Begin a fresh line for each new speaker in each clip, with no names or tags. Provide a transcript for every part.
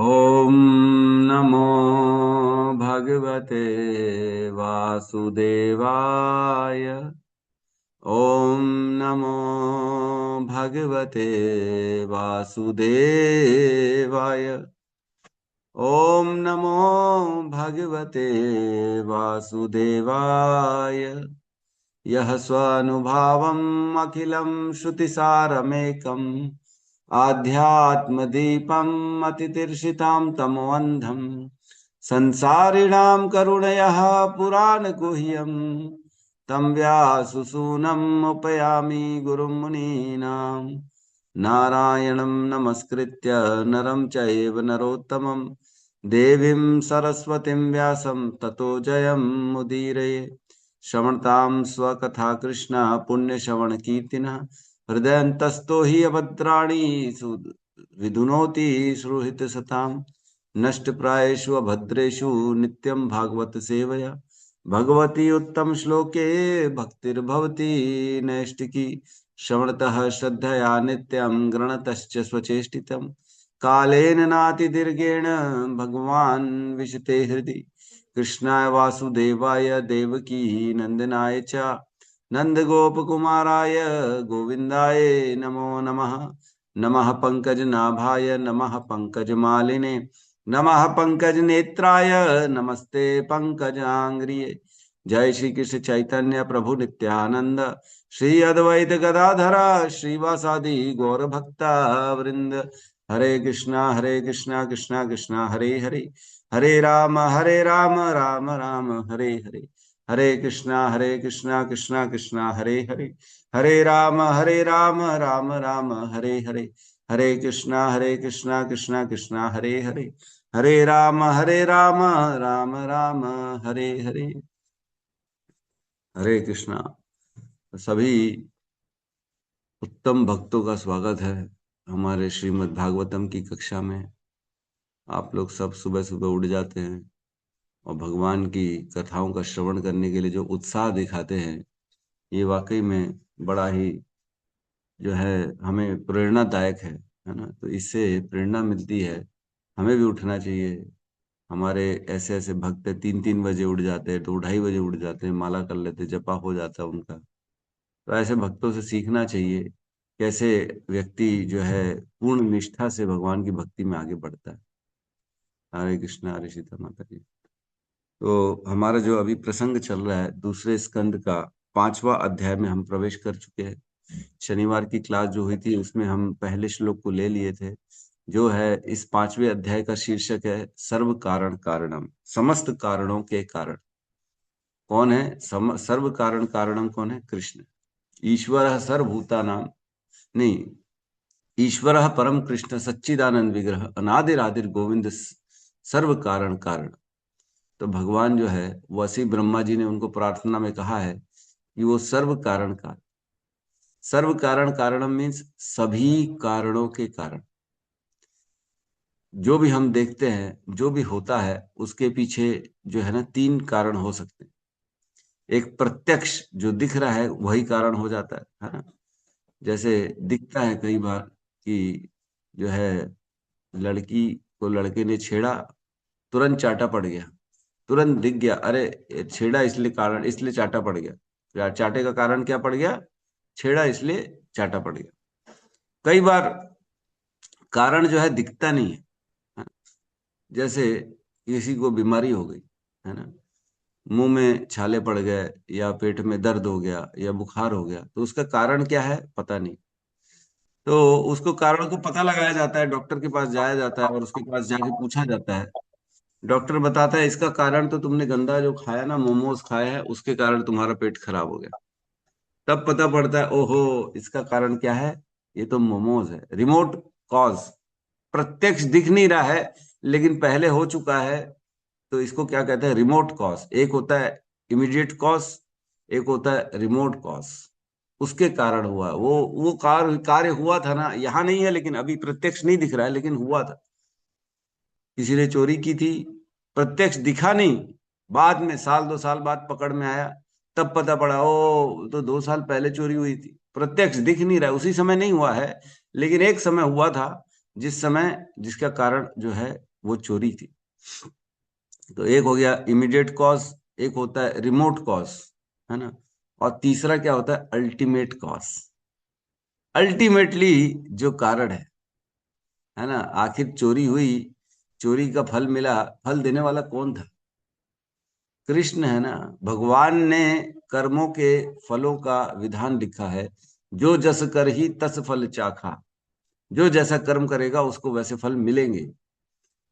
ओम नमो भगवते वासुदेवाय। ओम नमो भगवते वासुदेवाय। ओम नमो भगवते वासुदेवाय। यः स्वानुभावम् अखिलं श्रुतिसारमेकम् आध्यात्मदीपम् अतितीर्षितां तमोऽन्धम् संसारिणां करुणयः पुराणगुह्यम् तं व्याससूनम् उपयामि गुरुं मुनीनाम्। नारायणं नमस्कृत्य नरं चैव नरोत्तमं देवीं सरस्वतीं व्यासं ततो जयमुदीरये। श्रवणतां स्वकथा कृष्ण पुण्यश्रवण कीर्तिनः हृदयन्तस्तो हि अभद्राणि विधुनोति श्रुहित सताम्। नष्टप्रायेषु अभद्रेषु नित्यं भागवत सेवया भगवती उत्तम श्लोके भक्तिर्भवति नैष्टिकी। श्रवणतः श्रद्धया नित्यं गृणतश्च स्वचेष्टितम् कालेन नातिदीर्घेण भगवान् विशते हृदि। कृष्णाय वासुदेवाय देवकी नंदनाय च नंदगोपकुमाराय गोविन्दाय नमो नमः। नमः पंकजनाभाय नमः पंकजमालिने नमः पंकजनेत्राय नमस्ते पंकजांग्रिये। जय श्री कृष्ण चैतन्य प्रभु नित्यानंद श्री अद्वैत गदाधर श्रीवासादि गौर भक्ता वृंद। हरे कृष्णा कृष्णा कृष्णा हरे हरे हरे राम राम राम हरे हरे। हरे कृष्णा कृष्णा कृष्णा हरे हरे हरे राम राम राम हरे हरे। हरे कृष्णा कृष्णा कृष्णा हरे हरे हरे राम राम राम हरे हरे। हरे कृष्णा। सभी उत्तम भक्तों का स्वागत है हमारे श्रीमद् भागवतम की कक्षा में। आप लोग सब सुबह सुबह उठ जाते हैं और भगवान की कथाओं का श्रवण करने के लिए जो उत्साह दिखाते हैं, ये वाकई में बड़ा ही जो है हमें प्रेरणादायक है ना। तो इससे प्रेरणा मिलती है, हमें भी उठना चाहिए। हमारे ऐसे ऐसे भक्त 3-3 बजे उठ जाते हैं, 2-2:30 बजे उठ जाते हैं, माला कर लेते, जपा हो जाता है उनका। तो ऐसे भक्तों से सीखना चाहिए कैसे व्यक्ति जो है पूर्ण निष्ठा से भगवान की भक्ति में आगे बढ़ता है। हरे कृष्णा। हरे सीता माता जी। तो हमारा जो अभी प्रसंग चल रहा है, दूसरे स्कंद का 5वां अध्याय में हम प्रवेश कर चुके हैं। शनिवार की क्लास जो हुई थी उसमें हम पहले श्लोक को ले लिए थे, जो है इस 5वें अध्याय का शीर्षक है सर्व कारण कारणम। समस्त कारणों के कारण कौन है? सर्व कारण कारणम कौन है? कृष्ण। ईश्वर सर्वभूतानां, नहीं, ईश्वर परम कृष्ण सच्चिदानंद विग्रह अनादिरादिर गोविंद सर्व कारण कारण। तो भगवान जो है वसी ब्रह्मा जी ने उनको प्रार्थना में कहा है कि वो सर्व कारण कारणम मीन्स सभी कारणों के कारण। जो भी हम देखते हैं, जो भी होता है, उसके पीछे जो है ना 3 कारण हो सकते हैं। एक प्रत्यक्ष जो दिख रहा है वही कारण हो जाता है ना। जैसे दिखता है कई बार कि जो है लड़की को लड़के ने छेड़ा, तुरंत चाटा पड़ गया, तुरंत दिख गया, अरे ये छेड़ा इसलिए कारण, इसलिए चाटा पड़ गया। यार चाटे का कारण क्या पड़ गया? छेड़ा, इसलिए चाटा पड़ गया। कई बार कारण जो है दिखता नहीं है। हाँ, जैसे किसी को बीमारी हो गई है ना, मुंह में छाले पड़ गए या पेट में दर्द हो गया या बुखार हो गया, तो उसका कारण क्या है पता नहीं। तो उसको कारण को पता लगाया जाता है, डॉक्टर के पास जाया जाता है और उसके पास जाके पूछा जाता है। डॉक्टर बताता है इसका कारण तो तुमने गंदा जो खाया ना, मोमोज खाया है, उसके कारण तुम्हारा पेट खराब हो गया। तब पता पड़ता है ओहो इसका कारण क्या है, ये तो मोमोज है। रिमोट कॉज, प्रत्यक्ष दिख नहीं रहा है लेकिन पहले हो चुका है, तो इसको क्या कहते हैं? Remote cause. एक होता है इमीडिएट कॉज, एक होता है रिमोट कॉज। उसके कारण हुआ वो कार्य हुआ था ना, यहाँ नहीं है लेकिन अभी प्रत्यक्ष नहीं दिख रहा है, लेकिन हुआ था। किसी ने चोरी की थी, प्रत्यक्ष दिखा नहीं, बाद में 1-2 साल बाद पकड़ में आया, तब पता पड़ा ओ तो 2 साल पहले चोरी हुई थी। प्रत्यक्ष दिख नहीं रहा है, उसी समय नहीं हुआ है, लेकिन एक समय हुआ था जिस समय जिसका कारण जो है वो चोरी थी। तो एक हो गया इमीडिएट कॉज, एक होता है रिमोट कॉज, है ना, और तीसरा क्या होता है अल्टीमेट कॉज। अल्टीमेटली जो कारण है ना, आखिर चोरी हुई, चोरी का फल मिला, फल देने वाला कौन था? कृष्ण है ना। भगवान ने कर्मों के फलों का विधान लिखा है, जो जस कर ही तस फल चाखा। जो जैसा कर्म करेगा उसको वैसे फल मिलेंगे।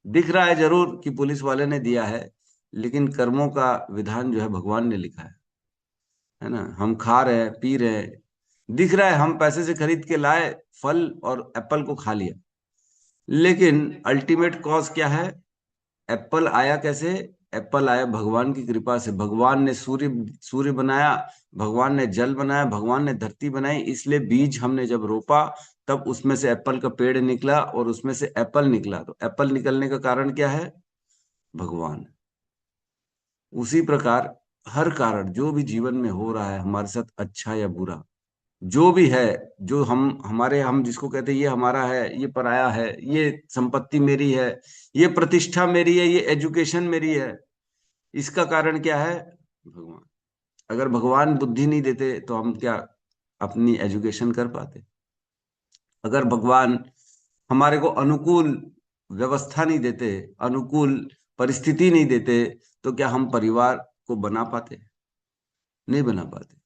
दिख रहा है जरूर कि पुलिस वाले ने दिया है, लेकिन कर्मों का विधान जो है भगवान ने लिखा है ना। हम खा रहे हैं, पी रहे हैं, दिख रहा है हम पैसे से खरीद के लाए फल और एप्पल को खा लिया, लेकिन अल्टीमेट कॉज क्या है? एप्पल आया कैसे? एप्पल आया भगवान की कृपा से। भगवान ने सूर्य सूर्य बनाया, भगवान ने जल बनाया, भगवान ने धरती बनाई, इसलिए बीज हमने जब रोपा तब उसमें से एप्पल का पेड़ निकला और उसमें से एप्पल निकला। तो एप्पल निकलने का कारण क्या है? भगवान। उसी प्रकार हर कारण जो भी जीवन में हो रहा है हमारे साथ, अच्छा या बुरा, जो भी है, जो हम जिसको कहते हैं ये हमारा है, ये पराया है, ये संपत्ति मेरी है, ये प्रतिष्ठा मेरी है, ये एजुकेशन मेरी है, इसका कारण क्या है? भगवान। अगर भगवान बुद्धि नहीं देते तो हम क्या अपनी एजुकेशन कर पाते? अगर भगवान हमारे को अनुकूल व्यवस्था नहीं देते, अनुकूल परिस्थिति नहीं देते, तो क्या हम परिवार को बना पाते? नहीं बना पाते।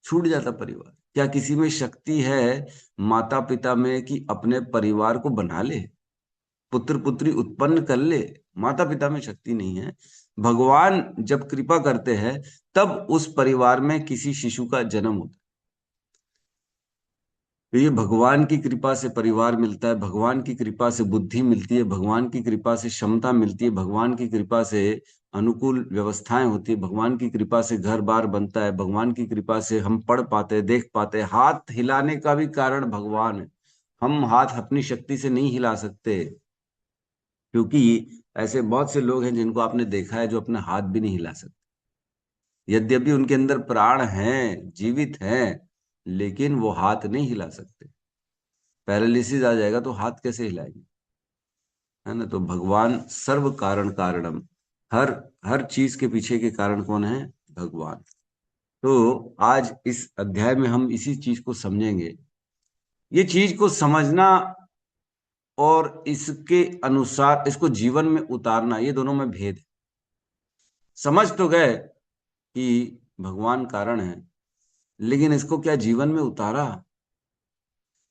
छूट जाता परिवार। क्या किसी में शक्ति है माता पिता में कि अपने परिवार को बना ले, पुत्र पुत्री उत्पन्न कर ले? माता पिता में शक्ति नहीं है। भगवान जब कृपा करते हैं तब उस परिवार में किसी शिशु का जन्म होता है। तो ये भगवान की कृपा से परिवार मिलता है, भगवान की कृपा से बुद्धि मिलती है, भगवान की कृपा से क्षमता मिलती है, भगवान की कृपा से अनुकूल व्यवस्थाएं होती है, भगवान की कृपा से घर बार बनता है, भगवान की कृपा से हम पढ़ पाते हैं, देख पाते हैं। हाथ हिलाने का भी कारण भगवान है। हम हाथ अपनी शक्ति से नहीं हिला सकते, क्योंकि ऐसे बहुत से लोग हैं जिनको आपने देखा है जो अपना हाथ भी नहीं हिला सकते। यद्यपि उनके अंदर प्राण हैं, जीवित हैं, लेकिन वो हाथ नहीं हिला सकते। पैरालिसिस आ जाएगा तो हाथ कैसे हिलाएंगे? है ना। तो भगवान सर्व कारण कारणम, हर हर चीज के पीछे के कारण कौन है? भगवान। तो आज इस अध्याय में हम इसी चीज को समझेंगे। ये चीज को समझना और इसके अनुसार इसको जीवन में उतारना, ये दोनों में भेद है। समझ तो गए कि भगवान कारण है, लेकिन इसको क्या जीवन में उतारा?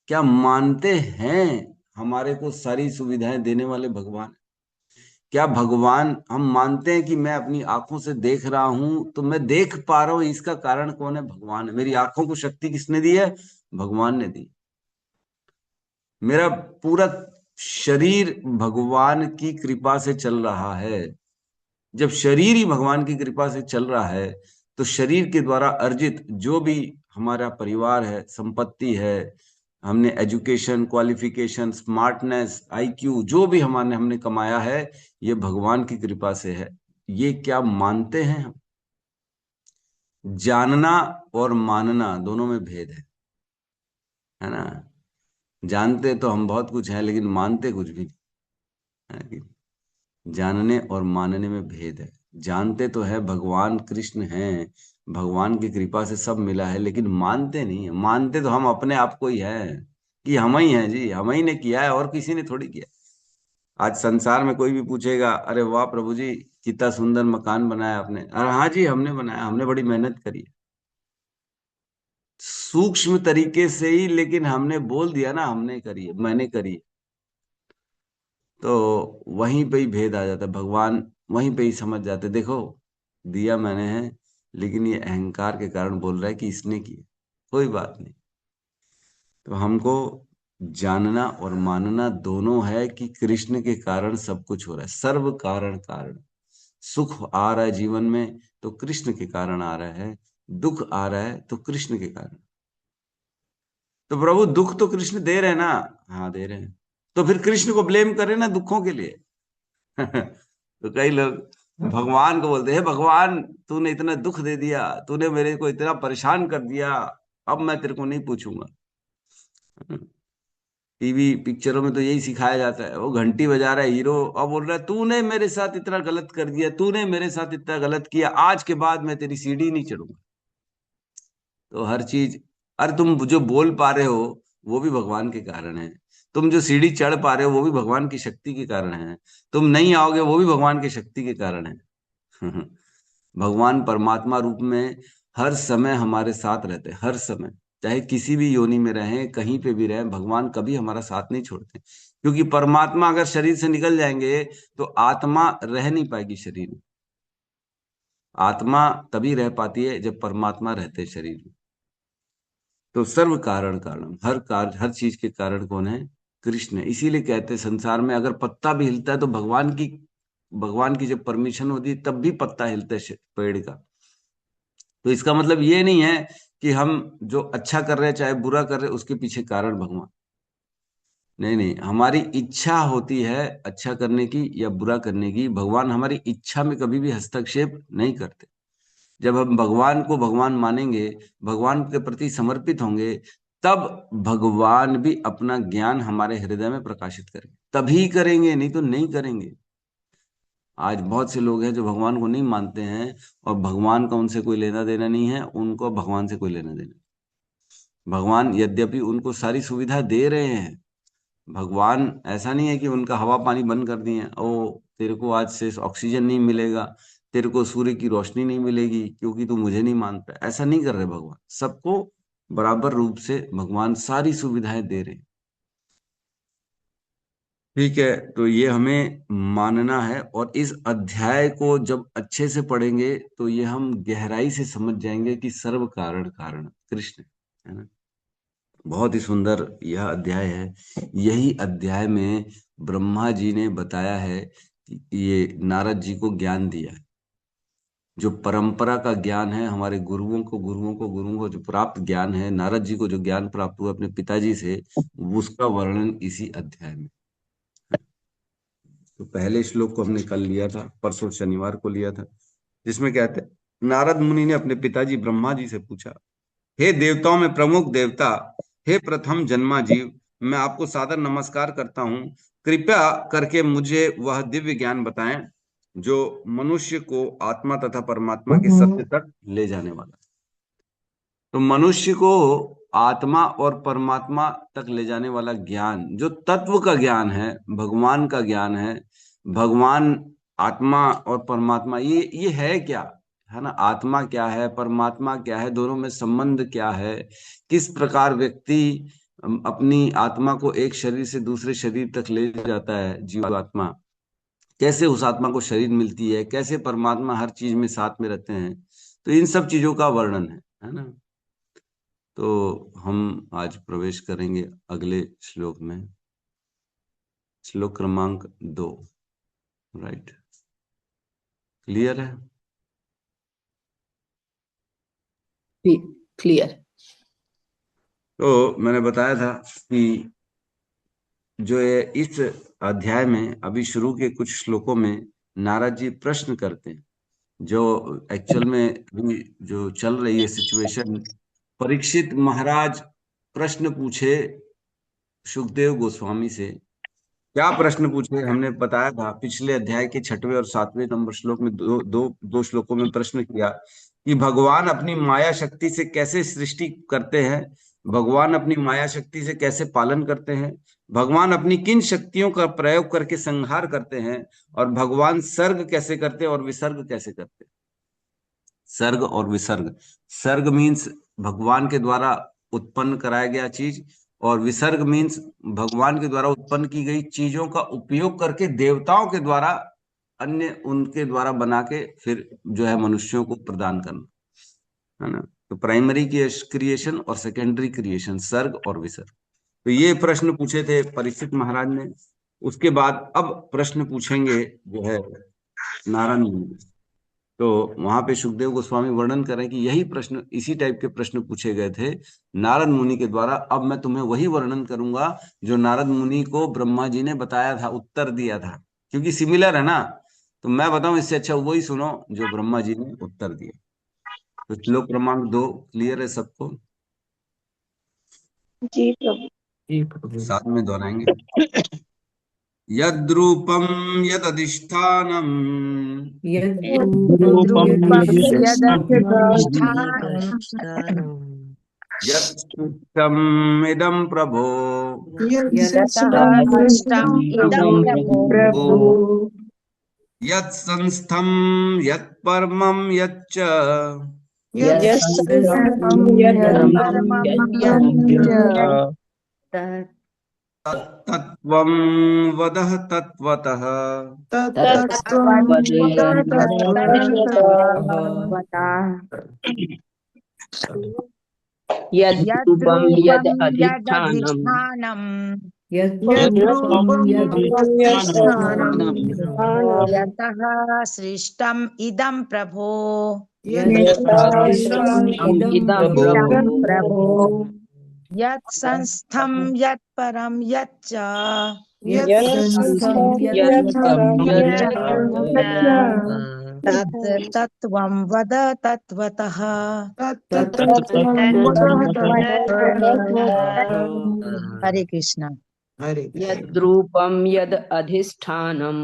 क्या मानते हैं हमारे को सारी सुविधाएं देने वाले भगवान? क्या भगवान हम मानते हैं कि मैं अपनी आंखों से देख रहा हूं तो मैं देख पा रहा हूं, इसका कारण कौन है? भगवान है। मेरी आंखों को शक्ति किसने दी है? भगवान ने दी। मेरा पूरा शरीर भगवान की कृपा से चल रहा है। जब शरीर ही भगवान की कृपा से चल रहा है, तो शरीर के द्वारा अर्जित जो भी हमारा परिवार है, संपत्ति है, हमने एजुकेशन, क्वालिफिकेशन, स्मार्टनेस, आईक्यू, जो भी हमारे हमने कमाया है, ये भगवान की कृपा से है। ये क्या मानते हैं हम? जानना और मानना दोनों में भेद है ना। जानते तो हम बहुत कुछ है, लेकिन मानते कुछ भी नहीं है। जानने और मानने में भेद है। जानते तो है भगवान कृष्ण हैं, भगवान की कृपा से सब मिला है, लेकिन मानते नहीं है। मानते तो हम अपने आप को ही है कि हम ही हैं जी, हम ही ने किया है और किसी ने थोड़ी किया। आज संसार में कोई भी पूछेगा, अरे वाह प्रभु जी, कितना सुंदर मकान बनाया आपने। अरे हाँ जी, हमने बनाया, हमने बड़ी मेहनत करी है। सूक्ष्म तरीके से ही, लेकिन हमने बोल दिया ना हमने करी है, मैंने करी है। तो वहीं पे ही भेद आ जाता है। भगवान वहीं पे ही समझ जाते, देखो दिया मैंने है, लेकिन ये अहंकार के कारण बोल रहा है कि इसने किया। कोई बात नहीं। तो हमको जानना और मानना दोनों है कि कृष्ण के कारण सब कुछ हो रहा है। सर्व कारण कारण। सुख आ रहा है जीवन में तो कृष्ण के कारण आ रहा है, दुख आ रहा है तो कृष्ण के कारण। तो प्रभु दुख तो कृष्ण दे रहे हैं ना? हाँ दे रहे हैं। तो फिर कृष्ण को ब्लेम करें ना दुखों के लिए। तो कई लोग भगवान को बोलते हैं, भगवान तूने इतना दुख दे दिया, तूने मेरे को इतना परेशान कर दिया, अब मैं तेरे को नहीं पूछूंगा। टीवी पिक्चरों में तो यही सिखाया जाता है, वो घंटी बजा रहा है हीरो और बोल रहा है तूने मेरे साथ इतना गलत कर दिया, तूने मेरे साथ इतना गलत किया, आज के बाद मैं तेरी सीढ़ी नहीं चढ़ूंगा। तो हर चीज, अरे तुम जो बोल पा रहे हो वो भी भगवान के कारण है, तुम जो सीढ़ी चढ़ पा रहे हो वो भी भगवान की शक्ति के कारण है, तुम नहीं आओगे वो भी भगवान की शक्ति के कारण है। भगवान परमात्मा रूप में हर समय हमारे साथ रहते हैं, हर समय, चाहे किसी भी योनि में रहें, कहीं पे भी रहें, भगवान कभी हमारा साथ नहीं छोड़ते। क्योंकि परमात्मा अगर शरीर से निकल जाएंगे तो आत्मा रह नहीं पाएगी शरीर में। आत्मा तभी रह पाती है जब परमात्मा रहते हैं शरीर में। तो सर्व कारण कारण, हर कार्य हर चीज के कारण कौन है? कृष्ण है। इसीलिए कहते हैं संसार में अगर पत्ता भी हिलता है तो भगवान की जब परमिशन होती है तब भी पत्ता हिलता है पेड़ का। तो इसका मतलब ये नहीं है कि हम जो अच्छा कर रहे हैं चाहे बुरा कर रहे हैं उसके पीछे कारण भगवान। नहीं नहीं, हमारी इच्छा होती है अच्छा करने की या बुरा करने की, भगवान हमारी इच्छा में कभी भी हस्तक्षेप नहीं करते। जब हम भगवान को भगवान मानेंगे, भगवान के प्रति समर्पित होंगे, तब भगवान भी अपना ज्ञान हमारे हृदय में प्रकाशित करेंगे, तभी करेंगे, नहीं तो नहीं करेंगे। आज बहुत से लोग हैं जो भगवान को नहीं मानते हैं और भगवान का उनसे कोई लेना देना नहीं है, उनको भगवान से कोई लेना देना। भगवान यद्यपि उनको सारी सुविधा दे रहे हैं, भगवान ऐसा नहीं है कि उनका हवा पानी बंद कर दिए ओ तेरे को आज से ऑक्सीजन नहीं मिलेगा, तेरे को सूर्य की रोशनी नहीं मिलेगी क्योंकि तू मुझे नहीं मानता, ऐसा नहीं कर रहे भगवान। सबको बराबर रूप से भगवान सारी सुविधाएं दे रहे हैं। ठीक है, तो ये हमें मानना है, और इस अध्याय को जब अच्छे से पढ़ेंगे तो ये हम गहराई से समझ जाएंगे कि सर्व कारण कारण कृष्ण है ना। बहुत ही सुंदर यह अध्याय है। यही अध्याय में ब्रह्मा जी ने बताया है कि ये नारद जी को ज्ञान दिया है, जो परंपरा का ज्ञान है, हमारे गुरुओं को जो प्राप्त ज्ञान है, नारद जी को जो ज्ञान प्राप्त हुआ अपने पिताजी से, उसका वर्णन इसी अध्याय में। तो पहले श्लोक को हमने कल लिया था, परसों शनिवार को लिया था, जिसमें कहते हैं, नारद मुनि ने अपने पिताजी ब्रह्मा जी से पूछा, हे देवताओं में प्रमुख देवता, हे प्रथम जन्मा जीव, मैं आपको सादर नमस्कार करता हूँ। कृपया करके मुझे वह दिव्य ज्ञान बताएं जो मनुष्य को आत्मा तथा परमात्मा के सत्य तक ले जाने वाला। तो मनुष्य को आत्मा और परमात्मा तक ले जाने वाला ज्ञान, जो तत्व का ज्ञान है, भगवान का ज्ञान है, भगवान, आत्मा और परमात्मा, ये है क्या, है ना? आत्मा क्या है, परमात्मा क्या है, दोनों में संबंध क्या है, किस प्रकार व्यक्ति अपनी आत्मा को एक शरीर से दूसरे शरीर तक ले जाता है, जीवात्मा कैसे उस आत्मा को शरीर मिलती है, कैसे परमात्मा हर चीज में साथ में रहते हैं, तो इन सब चीजों का वर्णन है ना। तो हम आज प्रवेश करेंगे अगले श्लोक में, श्लोक क्रमांक 2। राइट, क्लियर है?
क्लियर।
तो मैंने बताया था कि जो ये इस अध्याय में अभी शुरू के कुछ श्लोकों में नारद जी प्रश्न करते हैं, जो एक्चुअल में अभी जो चल रही है सिचुएशन, परीक्षित महाराज प्रश्न पूछे सुखदेव गोस्वामी से। क्या प्रश्न पूछे हमने बताया था पिछले अध्याय के 6वें और 7वें नंबर श्लोक में, दो श्लोकों में प्रश्न किया कि भगवान अपनी माया शक्ति से कैसे सृष्टि करते हैं, भगवान अपनी माया शक्ति से कैसे पालन करते हैं, भगवान अपनी किन शक्तियों का प्रयोग करके संहार करते हैं, और भगवान सर्ग कैसे करते हैं और विसर्ग कैसे करते हैं। सर्ग और विसर्ग, सर्ग मीन्स भगवान के द्वारा उत्पन्न कराया गया चीज, और विसर्ग मीन्स भगवान के द्वारा उत्पन्न की गई चीजों का उपयोग करके देवताओं के द्वारा, अन्य उनके द्वारा बना के फिर जो है मनुष्यों को प्रदान करना, है ना। तो प्राइमरी क्रिएशन और सेकेंडरी क्रिएशन, सर्ग और विसर्ग। तो ये प्रश्न पूछे थे परीक्षित महाराज ने। उसके बाद अब प्रश्न पूछेंगे जो है नारद मुनि। तो वहां पे सुखदेव गोस्वामी वर्णन करें कि यही प्रश्न, इसी टाइप के प्रश्न पूछे गए थे नारद मुनि के द्वारा। अब मैं तुम्हें वही वर्णन करूंगा जो नारद मुनि को ब्रह्मा जी ने बताया था, उत्तर दिया था, क्योंकि सिमिलर है ना। तो मैं बताऊं इससे अच्छा वही सुनो जो ब्रह्मा जी ने उत्तर दिया। तो श्लोक क्रमांक 2 क्लियर है सबको?
जी प्रभु।
साथ में दोहराएंगे। यद्रूपम यदधिष्ठानम
यद्रूपं यदधिष्ठानं
यत्सृष्टम इदं प्रभो
यतः सृष्टम् इदं प्रभो
यत्संस्थं यत्परमं यच्च
यत्संस्थं यत्परमं यच्च
तत्त्वं वदः तत्त्वतः
तत्त्वं तत्त्वतः
यद्रूपं
यद्रूपं
यदधिष्ठानं
यद्रूपं यदधिष्ठानं
यतः सृष्टम् इदं प्रभो
यत्सृष्टम्
इदं
इदं
प्रभो
प्रभो
यत्संस्थं यत्परं यच्च
यत्संस्थं यत्परं
तत् तत्त्वं वद तत्त्वतः। हरे कृष्णा।
यद्रूपं यद् अधिष्ठानं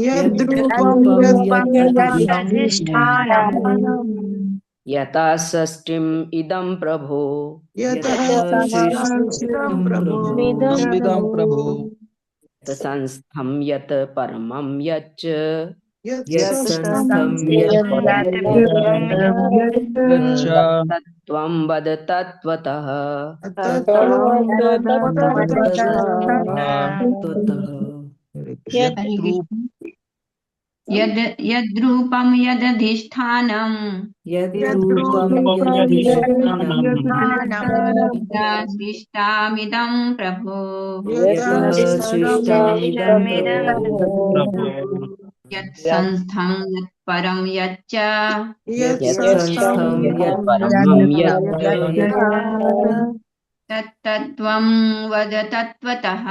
यद्रूपं
यदधिष्ठानं
यथा षष्ठीम् इदं प्रभो
इदं प्रभो
संस्थं यत् परमं यच्च
यत्संस्थं
यच्च
तत्त्वं वद तत्त्वतः।
यद्रूप
यद्रूपं यदधिष्ठानं यदा सृष्टामिदं प्रभो यत्संस्थं यत्परं यच्च
परमं यच्च
तत्तत्त्वं वद तत्त्वतः।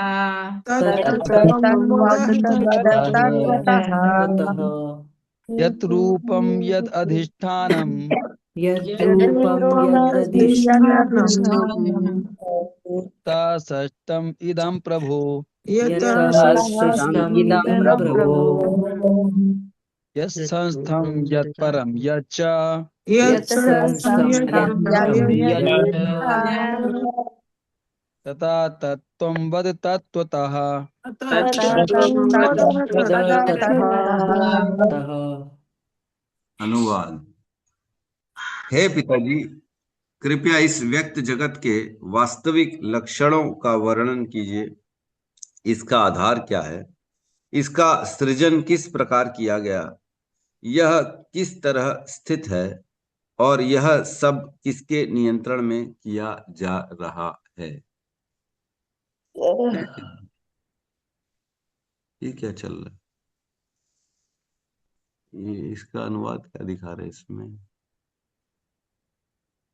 यद्रूपं यद् अधिष्ठानं तत्सृष्टम् इदं प्रभो
इदं प्रभो
यत्संस्थं यत्परं यच्च तथा तत्त्वं वद तत्त्वतः।
अनुवाद। हे पिताजी, कृपया इस व्यक्त जगत के वास्तविक लक्षणों का वर्णन कीजिए। इसका आधार क्या है? इसका सृजन किस प्रकार किया गया? यह किस तरह स्थित है? और यह सब किसके नियंत्रण में किया जा रहा है? ये क्या चल रहा है? ये इसका अनुवाद क्या दिखा रहे हैं इसमें?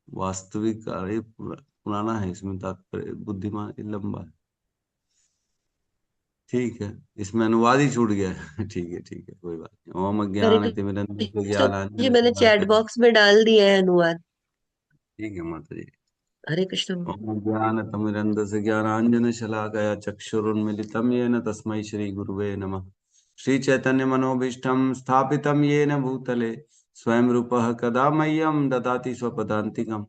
वास्तविक अरे पुराना है, इसमें तात्पर्य बुद्धिमान लंबा है। ठीक है, इसमें अनुवाद ही छूट गया है। ठीक है कोई बात नहीं। ओम अज्ञान तिमिरन्धस्य
जी मैंने चैट
ज्ञानांजन।
बॉक्स में डाल दिया है अनुवाद।
ठीक है माता जी।
हरे कृष्ण।
ओम ज्ञान तिमिरन्धस्य ज्ञानांजन शलाकया चक्षुरुन्मीलितं येन तस्मै श्री गुरुवे नमः। श्री चैतन्य मनोभीष्टं स्थापितं येन भूतले स्वयं रूपः कदा मह्यं ददाति स्वपदान्तिकम्।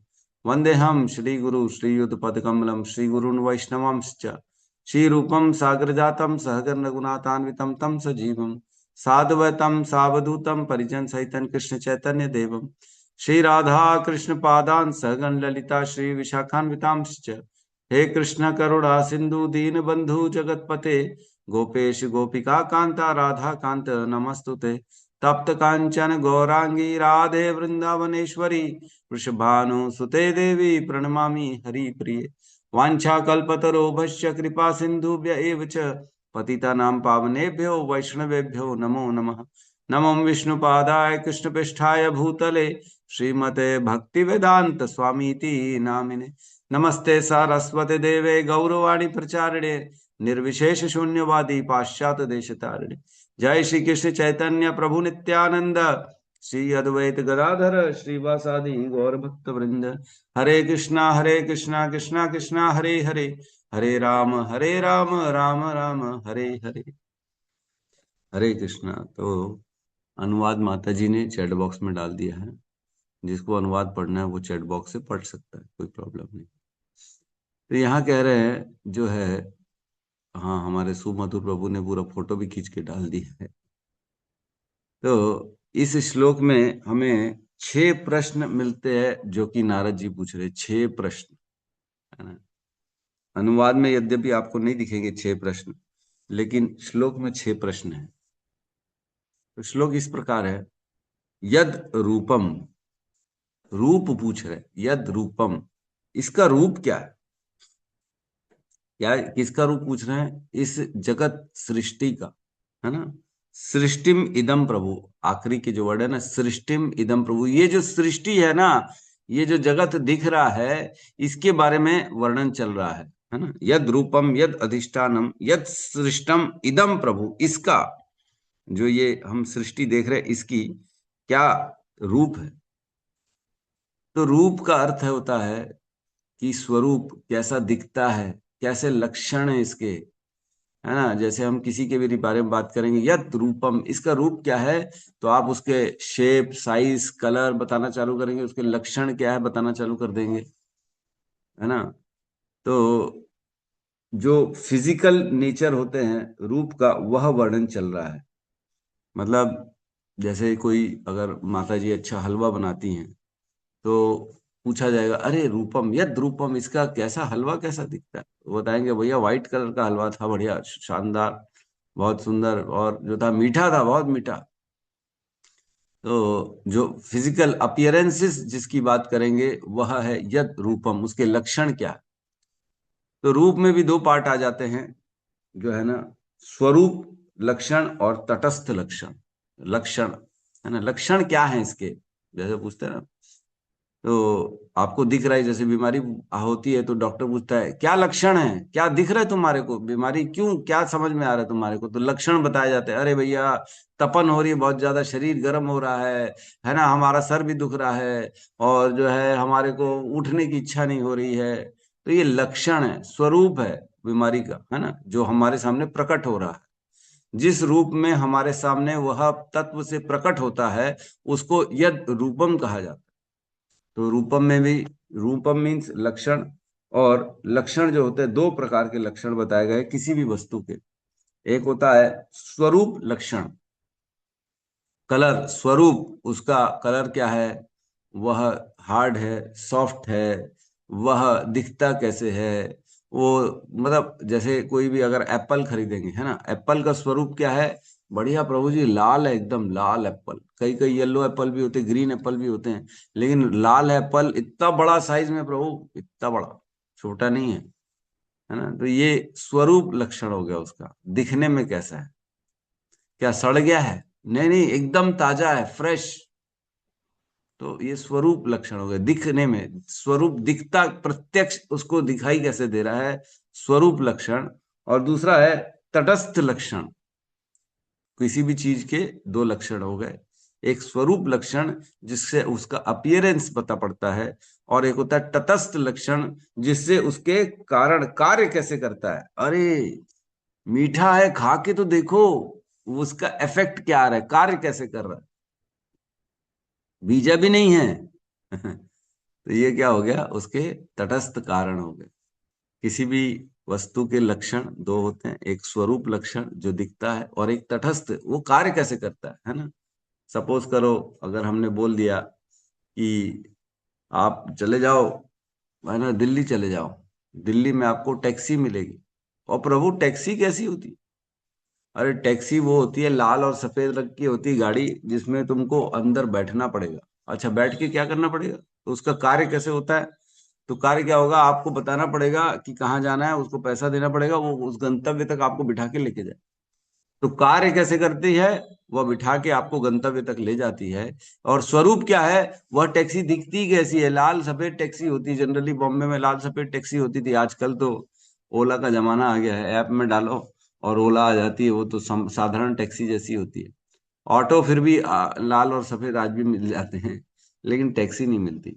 वन्देऽहं श्रीगुरु श्रीयुतपदकमलं श्रीगुरून् वैष्णवांश्च श्रीरूपं सागरजातं सहगण रघुनाथान्वितं तं सजीवं साद्वैतं सावधूतं परिजन सहितं कृष्ण चैतन्य देवं श्री राधा कृष्ण पादान सहगण ललिता श्री विशाखान्वितांश्च। हे कृष्ण करुणा सिंधु दीन बंधु जगतपते गोपेश गोपिका कांता राधा कांत नमस्तुते। तप्त कांचन गौरांगी राधे वृंदावनेश्वरी वृषभानुसुते देवी प्रणमामि हरिप्रिये। वाञ्छाकल्पतरोभश्च कृपा सिन्धुभ्य एव च पतितानां पावनेभ्यो वैष्णवेभ्यो नमो नमः। नमो विष्णुपादाय कृष्णपृष्ठाय भूतले श्रीमते भक्तिवेदांत स्वामीति नामिने। नमस्ते सारस्वते देवे गौरवाणी प्रचारिणे निर्विशेष शून्यवादी पाश्चात्य देशतारिणे। जय श्री कृष्ण चैतन्य प्रभु नित्यानंद श्री अद्वैत गदाधर श्रीवासादि गौर भक्त वृंद। हरे कृष्णा कृष्णा कृष्णा हरे हरे हरे राम राम राम हरे हरे। हरे कृष्णा। तो अनुवाद माता जी ने चैट बॉक्स में डाल दिया है, जिसको अनुवाद पढ़ना है वो चैट बॉक्स से पढ़ सकता है, कोई प्रॉब्लम नहीं। तो यहाँ कह रहे हैं जो है, हाँ हमारे सुमधुर प्रभु ने पूरा फोटो भी खींच के डाल दिया है। तो इस श्लोक में हमें 6 प्रश्न मिलते हैं जो कि नारद जी पूछ रहे, 6 प्रश्न है ना। अनुवाद में यद्यपि आपको नहीं दिखेंगे 6 प्रश्न, लेकिन श्लोक में 6 प्रश्न है। तो श्लोक इस प्रकार है, यद रूपम, रूप पूछ रहे, यद रूपम, इसका रूप क्या है, क्या किसका रूप पूछ रहे हैं, इस जगत सृष्टि का, है ना। सृष्टिम इदम प्रभु, आखिरी के जो वर्ड है ना, सृष्टिम इदम प्रभु, ये जो सृष्टि है ना, ये जो जगत दिख रहा है, इसके बारे में वर्णन चल रहा है ना। यद रूपम यद अधिष्ठानम यद सृष्टम इदम प्रभु, इसका जो ये हम सृष्टि देख रहे हैं, इसकी क्या रूप है। तो रूप का अर्थ होता है कि स्वरूप कैसा दिखता है, कैसे लक्षण है इसके, है ना। जैसे हम किसी के भी बारे में बात करेंगे, यद रूपम, इसका रूप क्या है, तो आप उसके शेप साइज कलर बताना चालू करेंगे, उसके लक्षण क्या है बताना चालू कर देंगे, है ना। तो जो फिजिकल नेचर होते हैं रूप का, वह वर्णन चल रहा है। मतलब जैसे कोई अगर माता जी अच्छा हलवा बनाती हैं, तो पूछा जाएगा, अरे रूपम यद रूपम, इसका कैसा हलवा कैसा दिखता है, वो बताएंगे भैया व्हाइट कलर का हलवा था, बढ़िया शानदार बहुत सुंदर, और जो था मीठा था, बहुत मीठा। तो जो फिजिकल अपियरेंसेस जिसकी बात करेंगे वह है यद रूपम, उसके लक्षण क्या है। तो रूप में भी 2 पार्ट आ जाते हैं जो है ना, स्वरूप लक्षण और तटस्थ लक्षण। लक्षण है ना, लक्षण क्या है इसके, जैसे पूछते हैं ना, तो आपको दिख रहा है, जैसे बीमारी होती है तो डॉक्टर पूछता है क्या लक्षण है, क्या दिख रहा है तुम्हारे को, बीमारी क्यों, क्या समझ में आ रहा है तुम्हारे को, तो लक्षण बताए जाते हैं। अरे भैया तपन हो रही है बहुत ज्यादा, शरीर गर्म हो रहा है ना, हमारा सर भी दुख रहा है, और जो है हमारे को उठने की इच्छा नहीं हो रही है। तो ये लक्षण है, स्वरूप है बीमारी का, है ना, जो हमारे सामने प्रकट हो रहा है। जिस रूप में हमारे सामने वह तत्व से प्रकट होता है, उसको यद रूपम कहा जाता है। तो रूपम में भी, रूपम मीन्स लक्षण, और लक्षण जो होते हैं 2 प्रकार के लक्षण बताए गए किसी भी वस्तु के। एक होता है स्वरूप लक्षण, कलर, स्वरूप, उसका कलर क्या है, वह हार्ड है सॉफ्ट है, वह दिखता कैसे है, वो मतलब जैसे कोई भी अगर एप्पल खरीदेंगे, है ना, एप्पल का स्वरूप क्या है, बढ़िया प्रभु जी लाल है, एकदम लाल एप्पल, कई कई येलो एप्पल भी होते हैं, ग्रीन एप्पल भी होते हैं, लेकिन लाल एप्पल इतना बड़ा साइज में प्रभु, इतना बड़ा, छोटा नहीं है ना। तो ये स्वरूप लक्षण हो गया उसका, दिखने में कैसा है, क्या सड़ गया है, नहीं नहीं एकदम ताजा है फ्रेश। तो ये स्वरूप लक्षण हो गए, दिखने में, स्वरूप दिखता, प्रत्यक्ष उसको दिखाई कैसे दे रहा है, स्वरूप लक्षण। और दूसरा है तटस्थ लक्षण, किसी भी चीज के 2 लक्षण हो गए, एक स्वरूप लक्षण जिससे उसका अपीयरेंस पता पड़ता है, और एक होता है तटस्थ लक्षण जिससे उसके कारण कार्य कैसे करता है। अरे मीठा है, खा के तो देखो उसका इफेक्ट क्या आ रहा है, कार्य कैसे कर रहा है, बीजा भी नहीं है तो ये क्या हो गया, उसके तटस्थ कारण हो गए। किसी भी वस्तु के लक्षण 2 होते हैं, एक स्वरूप लक्षण जो दिखता है, और एक तटस्थ, वो कार्य कैसे करता है ना। सपोज करो अगर हमने बोल दिया कि आप चले जाओ, है ना, दिल्ली चले जाओ, दिल्ली में आपको टैक्सी मिलेगी, और प्रभु टैक्सी कैसी होती है, अरे टैक्सी वो होती है लाल और सफेद रंग की होती है गाड़ी, जिसमें तुमको अंदर बैठना पड़ेगा। अच्छा बैठ के क्या करना पड़ेगा, तो उसका कार्य कैसे होता है, तो कार्य क्या होगा, आपको बताना पड़ेगा कि कहाँ जाना है, उसको पैसा देना पड़ेगा, वो उस गंतव्य तक आपको बिठा के लेके जाए। तो कार्य कैसे करती है, वह बिठा के आपको गंतव्य तक ले जाती है। और स्वरूप क्या है, वह टैक्सी दिखती कैसी है, लाल सफेद टैक्सी होती है, जनरली बॉम्बे में लाल सफेद टैक्सी होती थी, आजकल तो ओला का जमाना आ गया है, ऐप में डालो और ओला आ जाती है, वो तो साधारण टैक्सी जैसी होती है। ऑटो फिर भी लाल और सफेद आज भी मिल जाते हैं, लेकिन टैक्सी नहीं मिलती।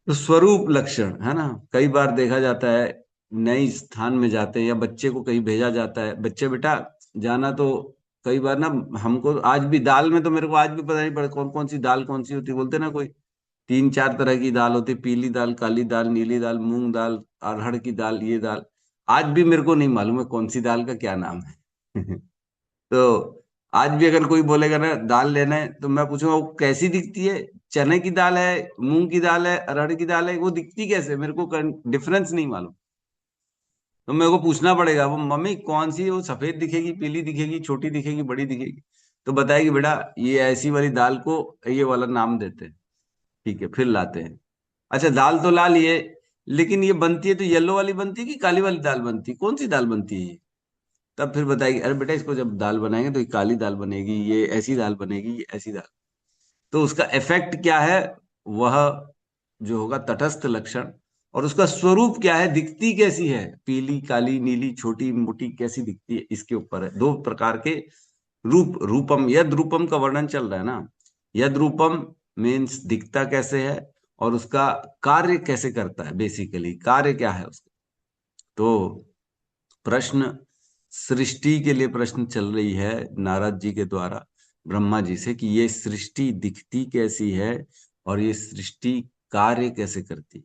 तो स्वरूप लक्षण, है ना, कई बार देखा जाता है नई स्थान में जाते हैं या बच्चे को कहीं भेजा जाता है, बच्चे बेटा जाना, तो कई बार ना हमको आज भी दाल में तो मेरे को आज भी पता नहीं पड़ा कौन कौन सी दाल कौन सी होती है, बोलते ना कोई 3-4 तरह की दाल होती, पीली दाल, काली दाल, नीली दाल, मूंग दाल, अरहर की दाल, ये दाल आज भी मेरे को नहीं मालूम है कौन सी दाल का क्या नाम है। तो आज भी अगर कोई बोलेगा ना दाल लेना है तो मैं पूछूंगा वो कैसी दिखती है, चने की दाल है, मूंग की दाल है, अरहर की दाल है, वो दिखती कैसे, मेरे को डिफरेंस नहीं मालूम। तो मेरे को पूछना पड़ेगा वो मम्मी कौन सी है, वो सफेद दिखेगी, पीली दिखेगी, छोटी दिखेगी, बड़ी दिखेगी, तो बताएगी बेटा ये ऐसी वाली दाल को ये वाला नाम देते हैं। ठीक है, फिर लाते हैं। अच्छा दाल तो ला लिए, लेकिन ये बनती है तो येलो वाली बनती है कि काली वाली दाल बनती है, कौन सी दाल बनती है ये? तब फिर बताएगी अरे बेटा इसको जब दाल बनाएंगे तो ये काली दाल बनेगी, ये ऐसी दाल बनेगी, ये ऐसी दाल। तो उसका इफेक्ट क्या है, वह जो होगा तटस्थ लक्षण, और उसका स्वरूप क्या है, दिखती कैसी है, पीली, काली, नीली, छोटी, मोटी, कैसी दिखती है, इसके ऊपर है। 2 प्रकार के रूप, रूपम यद रूपम का वर्णन चल रहा है ना। यद रूपम मीन्स दिखता कैसे है, और उसका कार्य कैसे करता है, बेसिकली कार्य क्या है उसका। तो प्रश्न सृष्टि के लिए प्रश्न चल रही है नारद जी के द्वारा ब्रह्मा जी से कि ये सृष्टि दिखती कैसी है और ये सृष्टि कार्य कैसे करती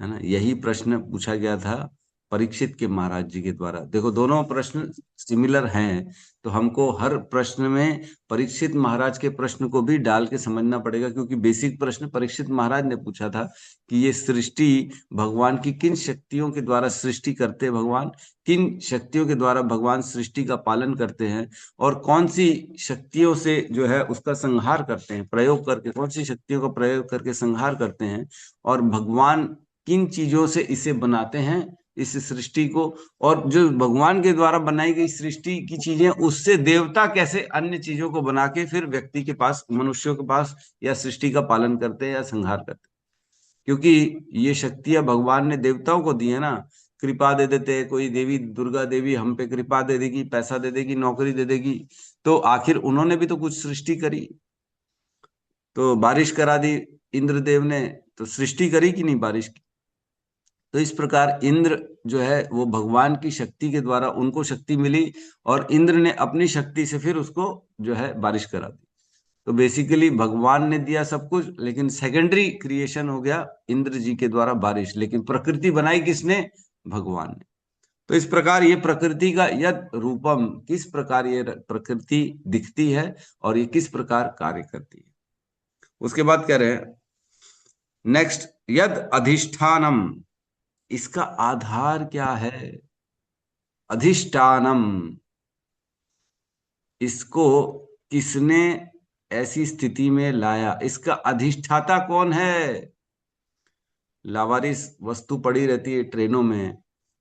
है ना। यही प्रश्न पूछा गया था परीक्षित के महाराज जी के द्वारा। देखो दोनों प्रश्न सिमिलर हैं, तो हमको हर प्रश्न में परीक्षित महाराज के प्रश्न को भी डाल के समझना पड़ेगा, क्योंकि बेसिक प्रश्न परीक्षित महाराज ने पूछा था कि ये सृष्टि भगवान की किन शक्तियों के द्वारा सृष्टि करते हैं, भगवान किन शक्तियों के द्वारा भगवान सृष्टि का पालन करते हैं, और कौन सी शक्तियों से जो है उसका संहार करते हैं, प्रयोग करके कौन सी शक्तियों का प्रयोग करके संहार करते हैं, और भगवान किन चीजों से इसे बनाते हैं, इस सृष्टि को, और जो भगवान के द्वारा बनाई गई सृष्टि की चीजें उससे देवता कैसे अन्य चीजों को बना के फिर व्यक्ति के पास, मनुष्यों के पास या सृष्टि का पालन करते हैं या संहार करते हैं। क्योंकि ये शक्तियां भगवान ने देवताओं को दी है ना, कृपा दे देते हैं, कोई देवी दुर्गा देवी हम पे कृपा दे देगी, पैसा दे देगी, नौकरी दे देगी, तो आखिर उन्होंने भी तो कुछ सृष्टि करी, तो बारिश करा दी इंद्रदेव ने, तो सृष्टि करी कि नहीं बारिश की। तो इस प्रकार इंद्र जो है वो भगवान की शक्ति के द्वारा उनको शक्ति मिली, और इंद्र ने अपनी शक्ति से फिर उसको जो है बारिश करा दी। तो बेसिकली भगवान ने दिया सब कुछ, लेकिन सेकेंडरी क्रिएशन हो गया इंद्र जी के द्वारा बारिश, लेकिन प्रकृति बनाई किसने, भगवान ने। तो इस प्रकार ये प्रकृति का यद रूपम, किस प्रकार ये प्रकृति दिखती है और ये किस प्रकार कार्य करती है। उसके बाद कह रहे हैं नेक्स्ट, यद अधिष्ठानम, इसका आधार क्या है, अधिष्ठानम, इसको किसने ऐसी स्थिति में लाया, इसका अधिष्ठाता कौन है। लावारिस वस्तु पड़ी रहती है ट्रेनों में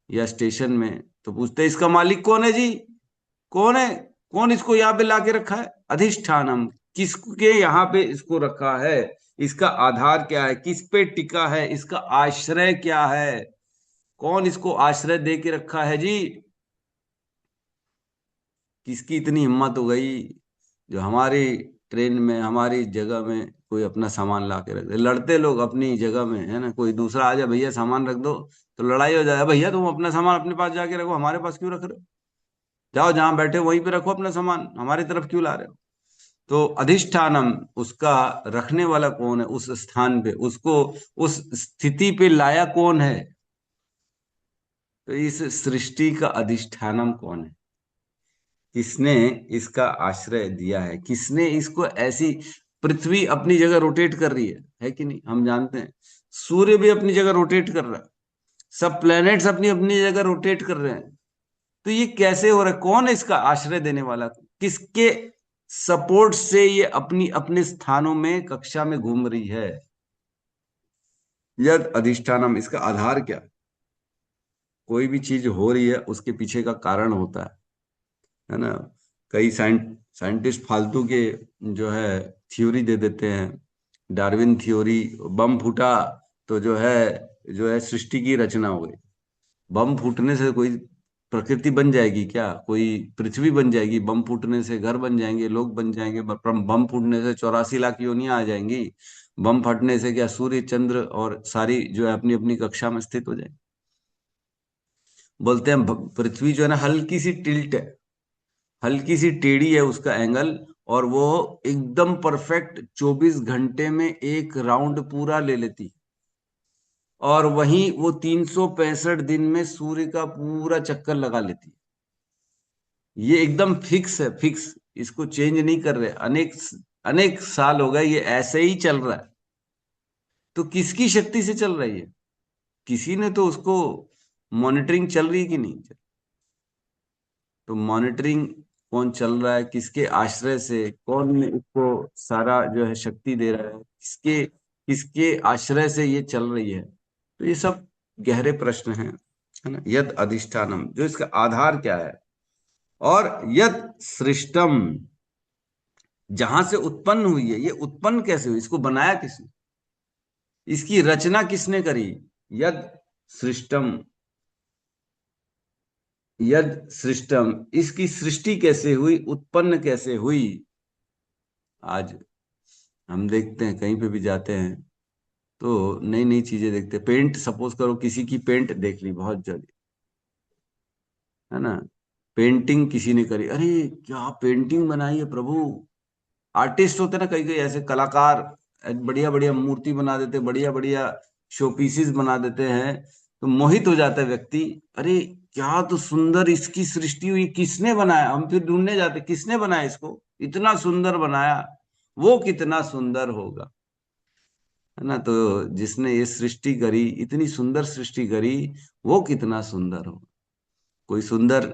या स्टेशन में, तो पूछते हैं इसका मालिक कौन है जी, कौन है, कौन इसको यहाँ पे लाके रखा है, अधिष्ठानम, किसके यहाँ पे इसको रखा है, इसका आधार क्या है, किस पे टिका है, इसका आश्रय क्या है, कौन इसको आश्रय दे के रखा है जी। किसकी इतनी हिम्मत हो गई जो हमारी ट्रेन में, हमारी जगह में कोई अपना सामान ला के रख दे। लड़ते लोग अपनी जगह में, है ना, कोई दूसरा आ जाए भैया सामान रख दो, तो लड़ाई हो जाए, भैया तुम अपना सामान अपने पास जाके रखो, हमारे पास क्यों रख रहे हो, जाओ जहां बैठे वहीं पे रखो अपना सामान, हमारी तरफ क्यों ला रहे हो। तो अधिष्ठानम, उसका रखने वाला कौन है, उस स्थान पे उसको उस स्थिति पे लाया कौन है। तो इस सृष्टि का अधिष्ठानम कौन है, किसने इसका आश्रय दिया है, किसने इसको ऐसी, पृथ्वी अपनी जगह रोटेट कर रही है कि नहीं, हम जानते हैं, सूर्य भी अपनी जगह रोटेट कर रहा है, सब प्लैनेट्स अपनी अपनी जगह रोटेट कर रहे हैं। तो ये कैसे हो रहा है, कौन है इसका आश्रय देने वाला, किसके सपोर्ट से ये अपनी अपने स्थानों में कक्षा में घूम रही है। यद अधिष्ठानम, इसका आधार क्या, कोई भी चीज हो रही है उसके पीछे का कारण होता है ना। कई साइंटिस्ट फालतू के जो है थ्योरी दे देते हैं, डार्विन थ्योरी, बम फूटा तो जो है सृष्टि की रचना हो गई। बम फूटने से कोई प्रकृति बन जाएगी क्या, कोई पृथ्वी बन जाएगी, बम फूटने से घर बन जाएंगे, लोग बन जाएंगे, बम फूटने से 84 लाख योनियां आ जाएंगी, बम फटने से क्या सूर्य चंद्र और सारी जो है अपनी अपनी कक्षा में स्थित हो जाएंगे। बोलते हैं पृथ्वी जो है ना हल्की सी टिल्ट है, हल्की सी टेढ़ी है उसका एंगल, और वो एकदम परफेक्ट 24 घंटे में एक राउंड पूरा ले लेती। और वहीं वो 365 दिन में सूर्य का पूरा चक्कर लगा लेती। ये एकदम फिक्स है, फिक्स, इसको चेंज नहीं कर रहे। अनेक अनेक साल हो गए ये ऐसे ही चल रहा है। तो किसकी शक्ति से चल रही है? किसी ने तो उसको मॉनिटरिंग चल रही है कि नहीं? तो मॉनिटरिंग कौन चल रहा है, किसके आश्रय से, कौन इसको सारा जो है शक्ति दे रहा है, किसके किसके आश्रय से ये चल रही है? तो ये सब गहरे प्रश्न हैं, है ना। यद अधिष्ठानम, जो इसका आधार क्या है, और यद सृष्टम, जहां से उत्पन्न हुई है, ये उत्पन्न कैसे हुई, इसको बनाया किसने, इसकी रचना किसने करी? यद सृष्टम, यद सृष्टम, इसकी सृष्टि कैसे हुई, उत्पन्न कैसे हुई? आज हम देखते हैं, कहीं पे भी जाते हैं तो नई नई चीजें देखते हैं। पेंट, सपोज करो किसी की पेंट देख ली बहुत जल्दी, है ना, पेंटिंग किसी ने करी, अरे क्या पेंटिंग बनाई है प्रभु। आर्टिस्ट होते हैं ना कई कई ऐसे कलाकार, बढ़िया बढ़िया मूर्ति बना देते, बढ़िया बढ़िया शो पीसेस बना देते हैं, तो मोहित हो जाता है व्यक्ति। अरे क्या तो सुंदर इसकी सृष्टि हुई, किसने बनाया? हम फिर ढूंढने जाते, किसने बनाया इसको, इतना सुंदर बनाया, वो कितना सुंदर होगा, है ना। तो जिसने ये सृष्टि करी, इतनी सुंदर सृष्टि करी, वो कितना सुंदर हो। कोई सुंदर,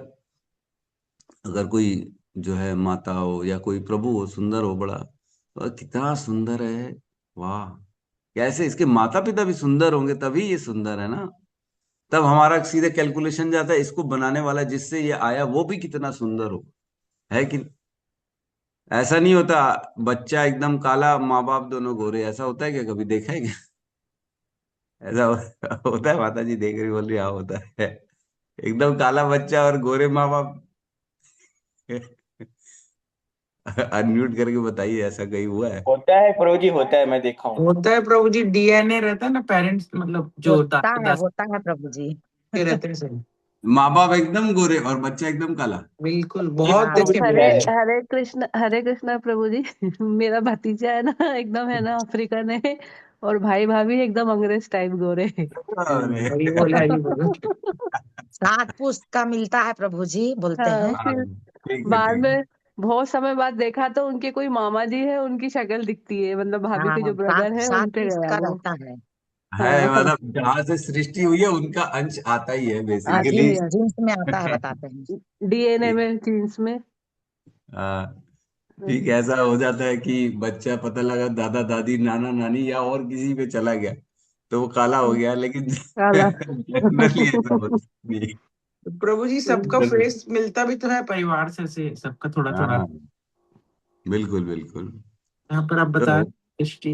अगर कोई जो है माता हो या कोई प्रभु हो, सुंदर हो बड़ा, तो कितना सुंदर है, वाह। कैसे इसके माता पिता भी सुंदर होंगे तभी ये सुंदर है ना। तब हमारा सीधे कैलकुलेशन जाता है, इसको बनाने वाला जिससे ये आया वो भी कितना सुंदर हो, है कि? ऐसा नहीं होता बच्चा एकदम काला, माँ बाप दोनों गोरे, ऐसा होता है क्या? कभी देखा है क्या? ऐसा होता है? माता जी देख रही, बोल रही हाँ होता है। एकदम काला बच्चा और गोरे माँ बाप। अनम्यूट करके बताइए, ऐसा कहीं हुआ है?
होता है प्रभु जी, होता है, मैं देखा हूँ।
होता है प्रभु जी, डीएनए रहता है ना पेरेंट्स, मतलब जो
होता है प्रभु जी।
के रहते हैं सही।
माँ बाप एकदम गोरे और बच्चा एकदम काला।
बिल्कुल,
ये
बहुत
प्रभु
देखे
जी
हरे
है।
हैं।
हरे कृष्णा प्रभु जी। मेरा भतीजा है ना, एकदम है ना अफ्रीकन है, और भाई भाभी एकदम अंग्रेज टाइप गोरे।
अरे
हरी बोल हरी बोल।
सात पुस्त का मिलता है प्रभु जी, बोलते
हाँ,
हैं।
हाँ,
फिर
ठीक है,
बाद
ठीक है।
में बहुत समय बाद देखा तो उनके कोई मामा जी है, उनकी शक्ल दिखती है, मतलब भाभी के जो
हाँ,
ब्रदर है
सात
उनपे
पुस्त
गया
का
वो।
रहता है।
है,
हाँ,
मतलब जहां से सृष्टि हुई है उनका अंश आता ही है
हाँ,
बेसिकली।
जीन्स जीन्स में आता है, बताते हैं।
डीएनए में, जीन्स में।
हाँ, ठीक, ऐसा हो जाता है कि बच्चा पता लगा दादा दादी नाना नानी या और किसी पे चला गया तो वो काला हो गया, लेकिन
काला।
जनरली ऐसा होता नहीं।
प्रभु जी सबका फेस मिलता भी तो है परिवार से सबका थोड़ा थोड़ा।
हाँ, बिल्कुल बिल्कुल।
यहाँ पर आप बता
तो
रहे हिस्ट्री।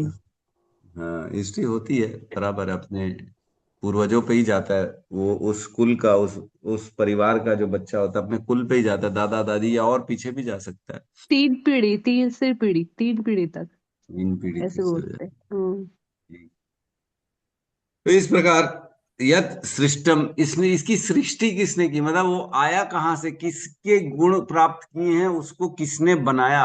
हाँ, हिस्ट्री होती है बराबर, अपने पूर्वजों पे ही जाता है वो, उस कुल का, उस परिवार का जो बच्चा होता है अपने कुल पे ही जाता है, दादा दादी या और पीछे भी जा सकता है।
तीन पीढ़ी, तीन पीढ़ी तक
इन पीढ़ी
ऐसे
पीछे हो
बोलते हैं।
जाती है। तो इस प्रकार यत सृष्टम, इसने, इसकी सृष्टि किसने की, मतलब वो आया कहाँ से, किसके गुण प्राप्त किए हैं, उसको किसने बनाया,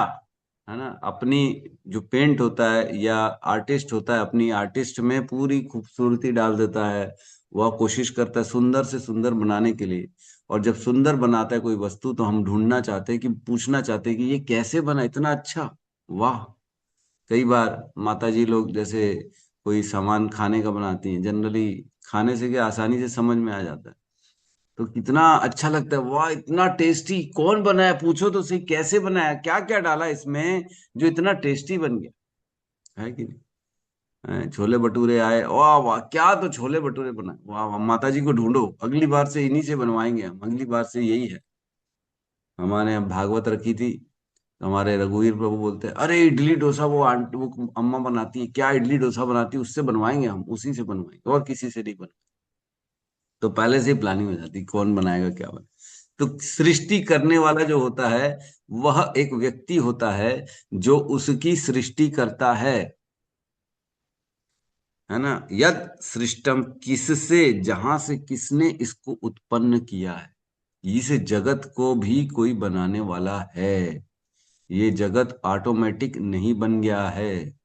है ना। अपनी जो पेंट होता है या आर्टिस्ट होता है, अपनी आर्टिस्ट में पूरी खूबसूरती डाल देता है। वह कोशिश करता है सुंदर से सुंदर बनाने के लिए, और जब सुंदर बनाता है कोई वस्तु तो हम ढूंढना चाहते हैं, कि पूछना चाहते हैं कि ये कैसे बना, इतना अच्छा, वाह। कई बार माता जी लोग जैसे कोई सामान खाने का बनाती हैं, जनरली खाने से क्या आसानी से समझ में आ जाता है, तो कितना अच्छा लगता है, वाह इतना टेस्टी, कौन बनाया, पूछो तो सही कैसे बनाया, क्या क्या डाला इसमें जो इतना टेस्टी बन गया, है कि नहीं? छोले भटूरे आए, वाह वाह क्या तो छोले भटूरे बनाए, वाह वाह, माता जी को ढूंढो, अगली बार से इन्हीं से बनवाएंगे हम, अगली बार से यही है। हमारे यहाँ भागवत रखी थी, तो हमारे रघुवीर प्रभु बोलते हैं, अरे इडली डोसा वो आंटी, वो अम्मा बनाती है, क्या इडली डोसा बनाती है, उससे बनवाएंगे हम, उसी से बनवाएंगे, और किसी से नहीं बनवाएंगे। तो पहले से ही प्लानिंग हो जाती, कौन बनाएगा क्या बना। तो सृष्टि करने वाला जो होता है वह एक व्यक्ति होता है जो उसकी सृष्टि करता है। है ना। यद सृष्टम, किससे, जहां से किसने इसको उत्पन्न किया है। इस जगत को भी कोई बनाने वाला है। ये जगत ऑटोमेटिक नहीं बन गया है।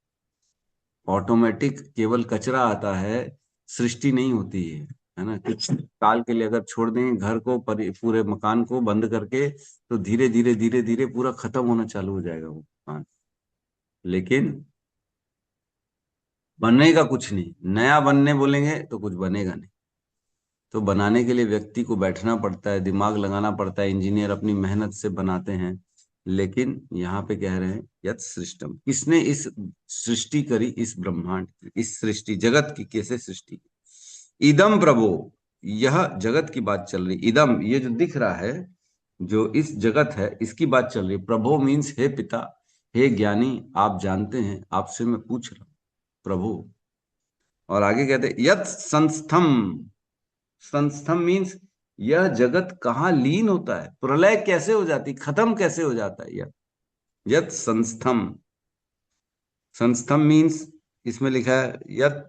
ऑटोमेटिक केवल कचरा आता है, सृष्टि नहीं होती है ना। कुछ काल के लिए अगर छोड़ दें घर को, पूरे मकान को बंद करके, तो धीरे धीरे धीरे धीरे पूरा खत्म होना चालू हो जाएगा वो मकान। लेकिन बनेगा कुछ नहीं, नया बनने बोलेंगे तो कुछ बनेगा नहीं। तो बनाने के लिए व्यक्ति को बैठना पड़ता है, दिमाग लगाना पड़ता है, इंजीनियर अपनी मेहनत से बनाते हैं। लेकिन यहाँ पे कह रहे हैं यत सृष्टम, किसने इस सृष्टि करी, इस ब्रह्मांड, इस सृष्टि जगत की कैसे सृष्टि की। इदम प्रभो, यह जगत की बात चल रही। इदम, ये जो दिख रहा है, जो इस जगत है, इसकी बात चल रही। प्रभो मीन्स हे पिता, हे ज्ञानी, आप जानते हैं, आपसे मैं पूछ रहा हूं प्रभु। और आगे कहते यत संस्थम, संस्थम मीन्स यह जगत कहाँ लीन होता है, प्रलय कैसे हो जाती, खत्म कैसे हो जाता है। यह यत संस्थम, संस्थम मीन्स इसमें लिखा है यत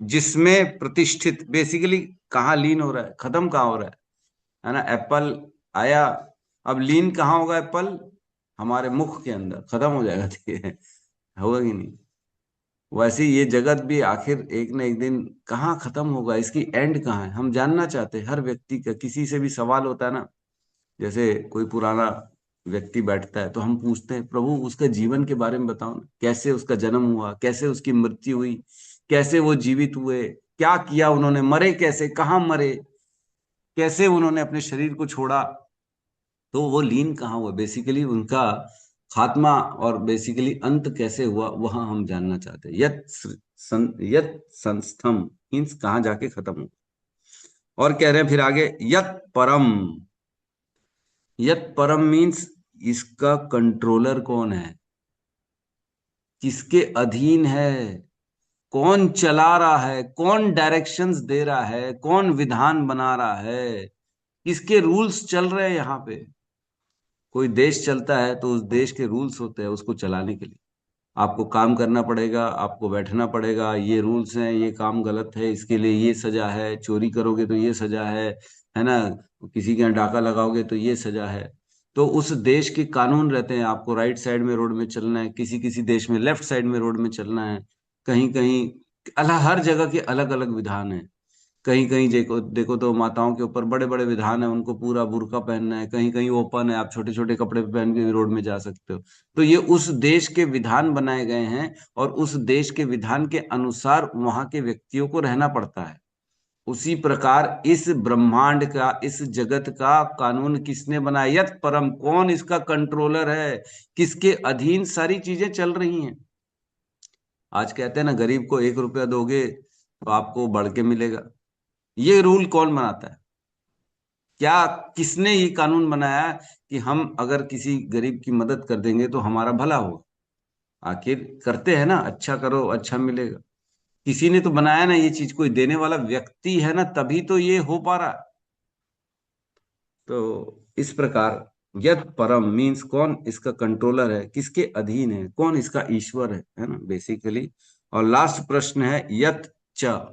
जिसमें प्रतिष्ठित, बेसिकली कहाँ लीन हो रहा है, खत्म कहाँ हो रहा है ना। एप्पल आया, अब लीन कहाँ होगा एप्पल, हमारे मुख के अंदर खत्म हो जाएगा, ठीक है, होगा कि नहीं। वैसे ये जगत भी आखिर एक न एक दिन कहाँ खत्म होगा, इसकी एंड कहाँ है, हम जानना चाहते हैं। हर व्यक्ति का किसी से भी सवाल होता है ना, जैसे कोई पुराना व्यक्ति बैठता है तो हम पूछते हैं प्रभु उसका जीवन के बारे में बताओ ना, कैसे उसका जन्म हुआ, कैसे उसकी मृत्यु हुई, कैसे वो जीवित हुए, क्या किया उन्होंने, मरे कैसे, कहाँ मरे, कैसे उन्होंने अपने शरीर को छोड़ा, तो वो लीन कहाँ हुआ, बेसिकली उनका खात्मा और बेसिकली अंत कैसे हुआ, वहां हम जानना चाहते हैं। यत संस्थम मीन्स कहाँ जाके खत्म हुआ। और कह रहे हैं फिर आगे यत परम, यत परम मीन्स इसका कंट्रोलर कौन है, किसके अधीन है, कौन चला रहा है, कौन डायरेक्शंस दे रहा है, कौन विधान बना रहा है, किसके रूल्स चल रहे हैं यहाँ पे। कोई देश चलता है तो उस देश के रूल्स होते हैं उसको चलाने के लिए। आपको काम करना पड़ेगा, आपको बैठना पड़ेगा, ये रूल्स हैं, ये काम गलत है, इसके लिए ये सजा है, चोरी करोगे तो ये सजा है ना, किसी के यहाँ डाका लगाओगे तो ये सजा है। तो उस देश के कानून रहते हैं, आपको राइट साइड में रोड में चलना है, किसी किसी देश में लेफ्ट साइड में रोड में चलना है, कहीं कहीं हर जगह के अलग अलग विधान है। कहीं कहीं देखो देखो तो माताओं के ऊपर बड़े बड़े विधान है, उनको पूरा बुर्का पहनना है, कहीं कहीं ओपन है, आप छोटे छोटे कपड़े पहन के रोड में जा सकते हो। तो ये उस देश के विधान बनाए गए हैं और उस देश के विधान के अनुसार वहां के व्यक्तियों को रहना पड़ता है। उसी प्रकार इस ब्रह्मांड का, इस जगत का कानून किसने बनाया, यत परम, कौन इसका कंट्रोलर है, किसके अधीन सारी चीजें चल रही हैं। आज कहते हैं ना गरीब को 1 रुपया दोगे तो आपको बढ़ के मिलेगा, ये रूल कौन बनाता है, क्या किसने ये कानून बनाया कि हम अगर किसी गरीब की मदद कर देंगे तो हमारा भला होगा। आखिर करते हैं ना, अच्छा करो अच्छा मिलेगा, किसी ने तो बनाया ना ये चीज, कोई देने वाला व्यक्ति है ना, तभी तो ये हो पा रहा। तो इस प्रकार यद परम मीन्स कौन इसका कंट्रोलर है, किसके अधीन है, कौन इसका ईश्वर है ना बेसिकली। और लास्ट प्रश्न है यत च,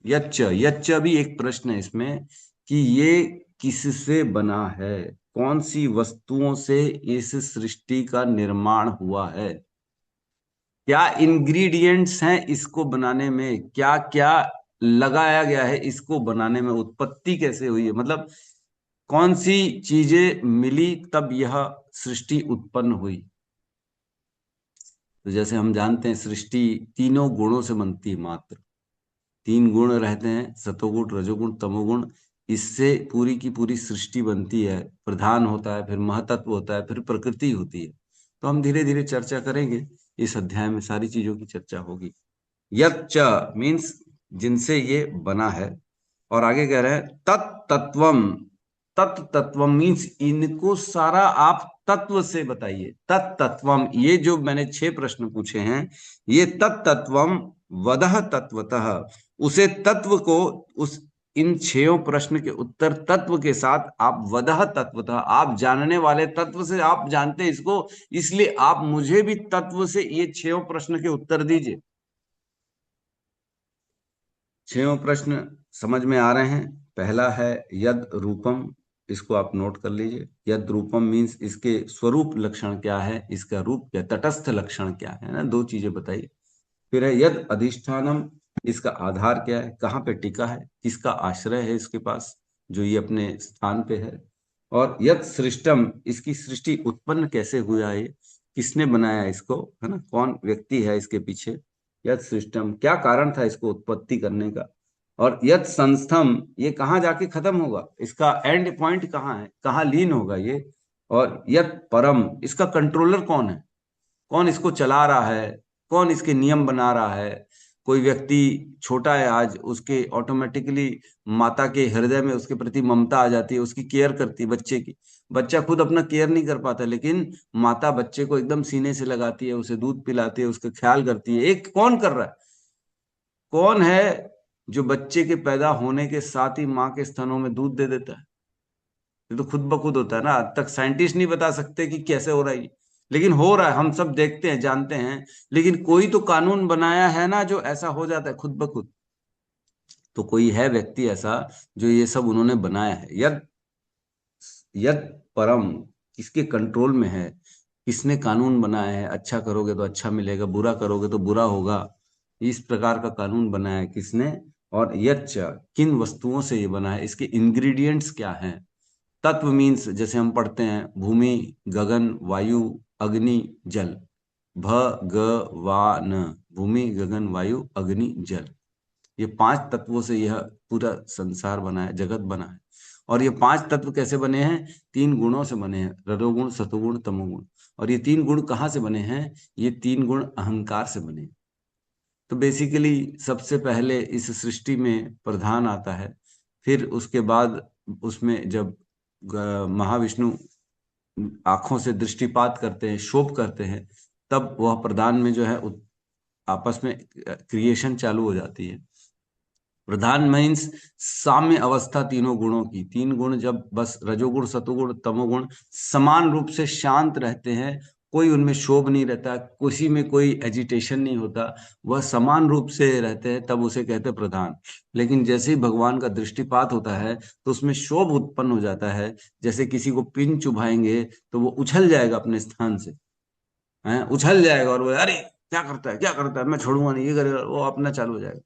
यच्च भी एक प्रश्न है इसमें कि ये किससे बना है, कौन सी वस्तुओं से इस सृष्टि का निर्माण हुआ है, क्या इंग्रेडिएंट्स हैं इसको बनाने में, क्या क्या लगाया गया है इसको बनाने में, उत्पत्ति कैसे हुई है, मतलब कौन सी चीजें मिली तब यह सृष्टि उत्पन्न हुई। तो जैसे हम जानते हैं सृष्टि 3 गुणों से बनती है, मात्र 3 गुण रहते हैं, सतोगुण रजोगुण तमोगुण, इससे पूरी की पूरी सृष्टि बनती है। प्रधान होता है, फिर महतत्व होता है, फिर प्रकृति होती है। तो हम धीरे धीरे चर्चा करेंगे, इस अध्याय में सारी चीजों की चर्चा होगी। यच्च मीन्स जिनसे ये बना है। और आगे कह रहे हैं तत्तत्वम, तत्तत्वम मीन्स इनको सारा आप तत्व से बताइए। तत्तत्वम, ये जो मैंने 6 प्रश्न पूछे हैं, ये तत्तत्वम वदह तत्वतः, उसे तत्व को, उस इन 6 प्रश्न के उत्तर तत्व के साथ आप वदह तत्वतः, आप जानने वाले तत्व से आप जानते इसको, इसलिए आप मुझे भी तत्व से ये 6 प्रश्न के उत्तर दीजिए। 6 प्रश्न समझ में आ रहे हैं। पहला है यद रूपम, इसको आप नोट कर लीजिए। यद रूपम मीन्स इसके स्वरूप लक्षण क्या है, इसका रूप क्या, तटस्थ लक्षण क्या है ना, 2 चीजें बताइए। फिर है यद अधिष्ठानम, इसका आधार क्या है, कहाँ पे टिका है, किसका आश्रय है इसके पास, जो ये अपने स्थान पे है। और यद सृष्टम, इसकी सृष्टि उत्पन्न कैसे हुआ है, किसने बनाया इसको, है ना, कौन व्यक्ति है इसके पीछे। यद सृष्टम, क्या कारण था इसको उत्पत्ति करने का। और यद संस्थम, ये कहाँ जाके खत्म होगा, इसका एंड पॉइंट कहाँ है, कहाँ लीन होगा ये। और यद परम, इसका कंट्रोलर कौन है, कौन इसको चला रहा है, कौन इसके नियम बना रहा है। कोई व्यक्ति छोटा है आज, उसके ऑटोमेटिकली माता के हृदय में उसके प्रति ममता आ जाती है, उसकी केयर करती है बच्चे की। बच्चा खुद अपना केयर नहीं कर पाता, लेकिन माता बच्चे को एकदम सीने से लगाती है, उसे दूध पिलाती है, उसका ख्याल करती है। एक कौन कर रहा है, कौन है जो बच्चे के पैदा होने के साथ ही माँ के स्तनों में दूध दे देता है। ये तो खुद ब खुद होता है ना, आज तक साइंटिस्ट नहीं बता सकते कि कैसे हो रहा है, लेकिन हो रहा है, हम सब देखते हैं, जानते हैं। लेकिन कोई तो कानून बनाया है ना, जो ऐसा हो जाता है खुद ब खुद। तो कोई है व्यक्ति ऐसा जो ये सब उन्होंने बनाया है। यद यद परम, किसके कंट्रोल में है, किसने कानून बनाया है, अच्छा करोगे तो अच्छा मिलेगा, बुरा करोगे तो बुरा होगा, इस प्रकार का कानून बनाया है किसने। और यच्च, किन वस्तुओं से ये बना है, इसके इंग्रेडिएंट्स क्या हैं। तत्व मीन्स जैसे हम पढ़ते हैं भूमि, गगन, वायु, अग्नि, जल। भगवान, भूमि, गगन, वायु, अग्नि, जल, ये 5 तत्वों से यह पूरा संसार बना है, जगत बना है। और ये 5 तत्व कैसे बने हैं, 3 गुणों से बने हैं, रजोगुण, सतोगुण, तमोगुण। और ये 3 गुण कहाँ से बने हैं, ये 3 गुण अहंकार से बने हैं। तो बेसिकली सबसे पहले इस सृष्टि में प्रधान आता है, फिर उसके बाद उसमें जब महाविष्णु आंखों से दृष्टिपात करते हैं, शोभ करते हैं, तब वह प्रधान में जो है आपस में क्रिएशन चालू हो जाती है। प्रधान मीन्स साम्य अवस्था तीनों गुणों की। 3 गुण जब बस रजोगुण, सतोगुण, तमोगुण समान रूप से शांत रहते हैं, कोई उनमें शोभ नहीं रहता, किसी में कोई एजिटेशन नहीं होता, वह समान रूप से रहते हैं, तब उसे कहते हैं प्रधान। लेकिन जैसे ही भगवान का दृष्टिपात होता है तो उसमें शोभ उत्पन्न हो जाता है। जैसे किसी को पिन चुभाएंगे तो वो उछल जाएगा अपने स्थान से, उछल जाएगा, और वो अरे क्या करता है, क्या करता है, मैं छोड़ूंगा नहीं, ये करेगा, वो अपना चालू हो जाएगा।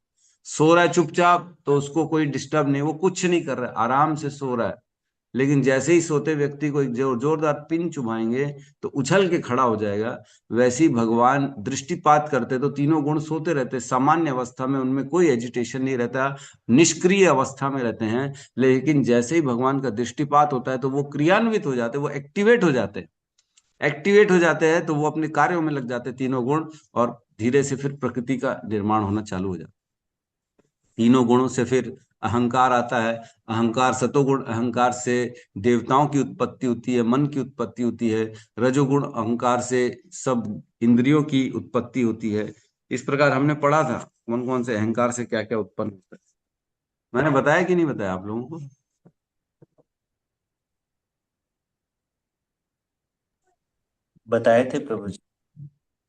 सो रहा है चुपचाप तो उसको कोई डिस्टर्ब नहीं, वो कुछ नहीं कर रहा है, आराम से सो रहा है। लेकिन जैसे ही सोते व्यक्ति को एक जोरदार पिन चुभाएंगे तो उछल के खड़ा हो जाएगा। वैसे ही भगवान दृष्टिपात करते तो तीनों गुण सोते रहते, सामान्य अवस्था में, उनमें कोई एजिटेशन नहीं रहता, निष्क्रिय अवस्था में रहते हैं। लेकिन जैसे ही भगवान का दृष्टिपात होता है तो वो क्रियान्वित हो जाते, वो एक्टिवेट हो जाते हैं। एक्टिवेट हो जाते हैं तो वो अपने कार्यों में लग जाते तीनों गुण, और धीरे से फिर प्रकृति का निर्माण होना चालू हो जाता है। तीनों गुणों से फिर अहंकार आता है। अहंकार, सतोगुण अहंकार से देवताओं की उत्पत्ति होती है, मन की उत्पत्ति होती है। रजोगुण अहंकार से सब इंद्रियों की उत्पत्ति होती है। इस प्रकार हमने पढ़ा था कौन कौन से अहंकार से क्या क्या उत्पन्न होता है। मैंने बताया कि नहीं बताया आप लोगों को?
बताए थे प्रभु जी।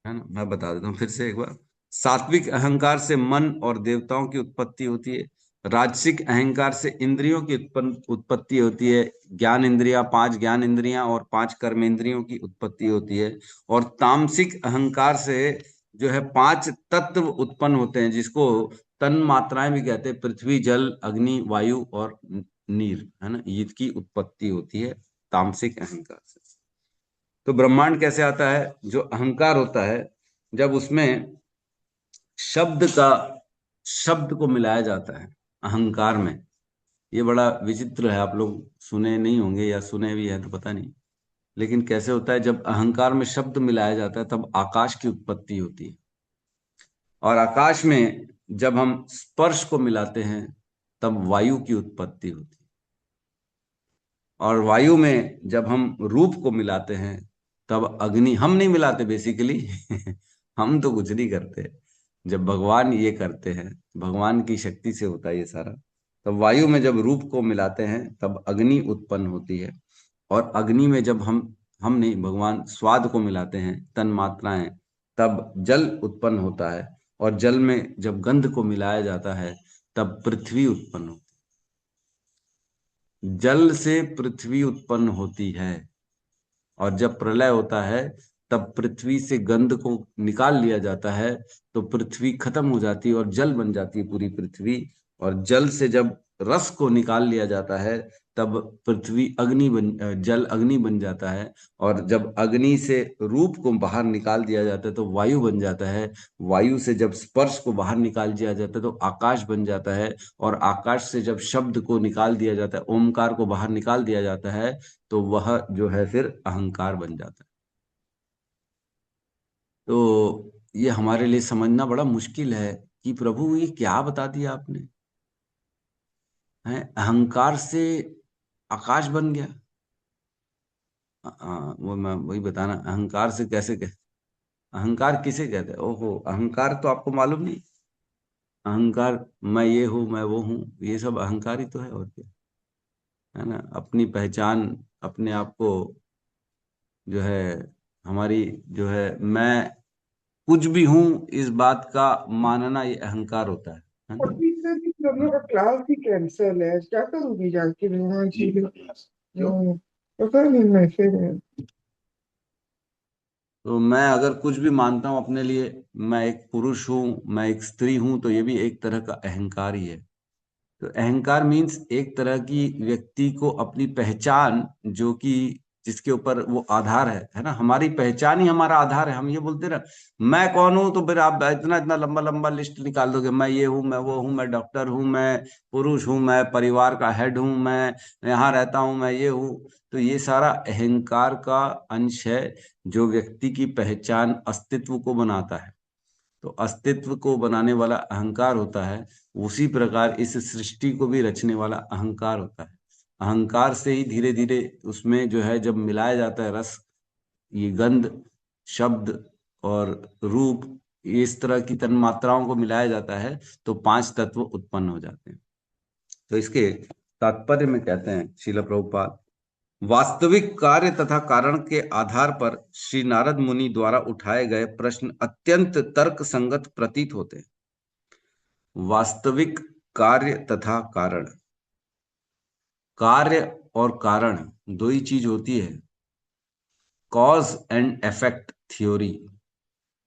है ना, मैं बता देता हूँ फिर से एक बार। सात्विक अहंकार से मन और देवताओं की उत्पत्ति होती है। राजसिक अहंकार से इंद्रियों की उत्पत्ति होती है। ज्ञान इंद्रिया, 5 ज्ञान इंद्रियां और 5 कर्म इंद्रियों की उत्पत्ति होती है। और तामसिक अहंकार से जो है 5 तत्व उत्पन्न होते हैं, जिसको तन मात्राएं भी कहते हैं। पृथ्वी, जल, अग्नि, वायु और नीर, है ना, इसकी उत्पत्ति होती है तामसिक अहंकार से। तो ब्रह्मांड कैसे आता है? जो अहंकार होता है, जब उसमें शब्द को मिलाया जाता है अहंकार में। ये बड़ा विचित्र है, आप लोग सुने नहीं होंगे या सुने भी है तो पता नहीं। लेकिन कैसे होता है, जब अहंकार में शब्द मिलाया जाता है तब आकाश की उत्पत्ति होती है। और आकाश में जब हम स्पर्श को मिलाते हैं तब वायु की उत्पत्ति होती है। और वायु में जब हम रूप को मिलाते हैं तब अग्नि। हम नहीं मिलाते बेसिकली हम तो कुछ नहीं करते, जब भगवान ये करते हैं, भगवान की शक्ति से होता है ये सारा। तब वायु में जब रूप को मिलाते हैं तब अग्नि उत्पन्न होती है। और अग्नि में जब हम नहीं, भगवान स्वाद को मिलाते हैं, तन मात्राएं, तब जल उत्पन्न होता है। और जल में जब गंध को मिलाया जाता है तब पृथ्वी उत्पन्न होती है। जल से पृथ्वी उत्पन्न होती है, और जब प्रलय होता है तब पृथ्वी से गंध को निकाल लिया जाता है, तो पृथ्वी खत्म हो जाती है और जल बन जाती है पूरी पृथ्वी। और जल से जब रस को निकाल लिया जाता है तब पृथ्वी जल अग्नि बन जाता है। और जब अग्नि से रूप को बाहर निकाल दिया जाता है तो वायु बन जाता है। वायु से जब स्पर्श को बाहर निकाल दिया जाता है तो आकाश बन जाता है। और आकाश से जब शब्द को निकाल दिया जाता है, ओमकार को बाहर निकाल दिया जाता है, तो वह जो है फिर अहंकार बन जाता है। तो ये हमारे लिए समझना बड़ा मुश्किल है कि प्रभु ये क्या बता दिया आपने, है अहंकार से आकाश बन गया। हाँ, वो मैं वही बताना, अहंकार से कैसे अहंकार किसे कहते हैं? ओहो, अहंकार तो आपको मालूम नहीं। अहंकार मैं ये हूं, मैं वो हूं, ये सब अहंकार ही तो है, और क्या है ना। अपनी पहचान, अपने आप को जो है, हमारी जो है मैं कुछ भी हूं, इस बात का मानना, ये अहंकार होता है ना।
मेरा क्लास भी कैंसिल है, क्या करूंगी जाके वहाँ जी। पता नहीं मैसेज है।
तो मैं अगर कुछ भी मानता हूं अपने लिए, मैं एक पुरुष हूं, मैं एक स्त्री हूं, तो ये भी एक तरह का अहंकार ही है। तो अहंकार मीन्स एक तरह की व्यक्ति को अपनी पहचान, जो कि जिसके ऊपर वो आधार है ना। हमारी पहचान ही हमारा आधार है। हम ये बोलते ना, मैं कौन हूं, तो फिर आप इतना इतना लंबा लंबा लिस्ट निकाल दोगे, मैं ये हूं, मैं वो हूं, मैं डॉक्टर हूं, मैं पुरुष हूं, मैं परिवार का हेड हूं, मैं यहाँ रहता हूं, मैं ये हूं। तो ये सारा अहंकार का अंश है, जो व्यक्ति की पहचान, अस्तित्व को बनाता है। तो अस्तित्व को बनाने वाला अहंकार होता है। उसी प्रकार इस सृष्टि को भी रचने वाला अहंकार होता है। अहंकार से ही धीरे धीरे उसमें जो है, जब मिलाया जाता है रस, ये गंध, शब्द और रूप, इस तरह की तन्मात्राओं को मिलाया जाता है, तो 5 तत्व उत्पन्न हो जाते हैं। तो इसके तात्पर्य में कहते हैं श्रील प्रभुपाद, वास्तविक कार्य तथा कारण के आधार पर श्री नारद मुनि द्वारा उठाए गए प्रश्न अत्यंत तर्क संगत प्रतीत होते हैं। वास्तविक कार्य तथा कारण, कार्य और कारण दो ही चीज होती है। कॉज एंड इफेक्ट थ्योरी,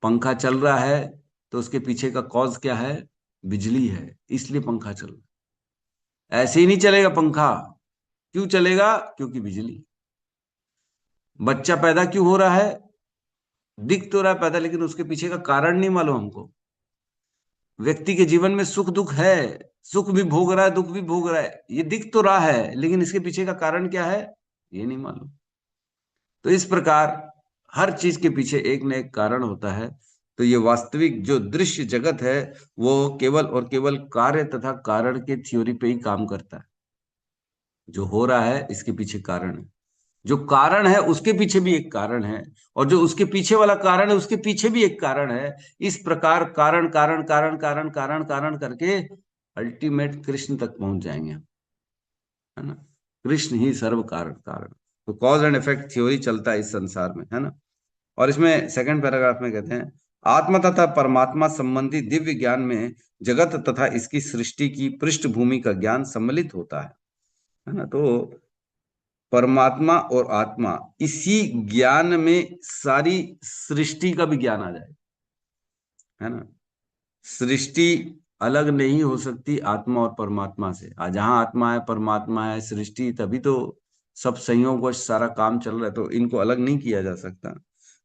पंखा चल रहा है तो उसके पीछे का कॉज क्या है? बिजली है, इसलिए पंखा चल रहा है। ऐसे ही नहीं चलेगा पंखा। क्यों चलेगा? क्योंकि बिजली। बच्चा पैदा क्यों हो रहा है? दिख तो रहा है पैदा, लेकिन उसके पीछे का कारण नहीं मालूम हमको। व्यक्ति के जीवन में सुख दुख है, सुख भी भोग रहा है, दुख भी भोग रहा है, ये दिख तो रहा है, लेकिन इसके पीछे का कारण क्या है ये नहीं मालूम। तो इस प्रकार हर चीज के पीछे एक न एक कारण होता है। तो ये वास्तविक जो दृश्य जगत है, वो केवल और केवल कार्य तथा कारण के थ्योरी पे ही काम करता है। जो हो रहा है इसके पीछे कारण है, जो कारण है उसके पीछे भी एक कारण है, और जो उसके पीछे वाला कारण है उसके पीछे भी एक कारण है। इस प्रकार कारण कारण कारण कारण कारण कारण करके अल्टीमेट कृष्ण तक पहुंच जाएंगे, है ना। कृष्ण ही सर्व कारण कारण। तो कॉज एंड इफेक्ट थ्योरी चलता है इस संसार में, है ना। और इसमें सेकंड पैराग्राफ में कहते हैं, आत्मा तथा परमात्मा संबंधी दिव्य ज्ञान में जगत तथा इसकी सृष्टि की पृष्ठभूमि का ज्ञान सम्मिलित होता है ना। तो परमात्मा और आत्मा, इसी ज्ञान में सारी सृष्टि का भी ज्ञान आ जाए, है ना। सृष्टि अलग नहीं हो सकती आत्मा और परमात्मा से। जहां आत्मा है, परमात्मा है, सृष्टि, तभी तो सब संयोग और सारा काम चल रहा है। तो इनको अलग नहीं किया जा सकता।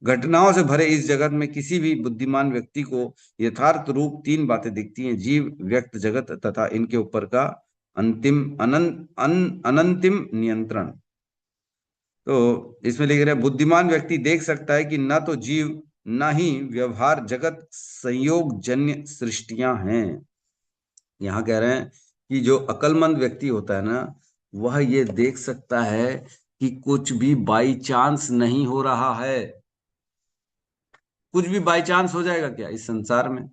घटनाओं से भरे इस जगत में किसी भी बुद्धिमान व्यक्ति को यथार्थ रूप 3 बातें दिखती हैं: जीव, व्यक्त जगत तथा इनके ऊपर का अनंतिम नियंत्रण। तो इसमें लिख रहे हैं, बुद्धिमान व्यक्ति देख सकता है कि न तो जीव न ही व्यवहार जगत संयोग जन्य सृष्टियां हैं। यहां कह रहे हैं कि जो अकलमंद व्यक्ति होता है ना, वह ये देख सकता है कि कुछ भी बाई चांस नहीं हो रहा है। कुछ भी बाई चांस हो जाएगा क्या इस संसार में?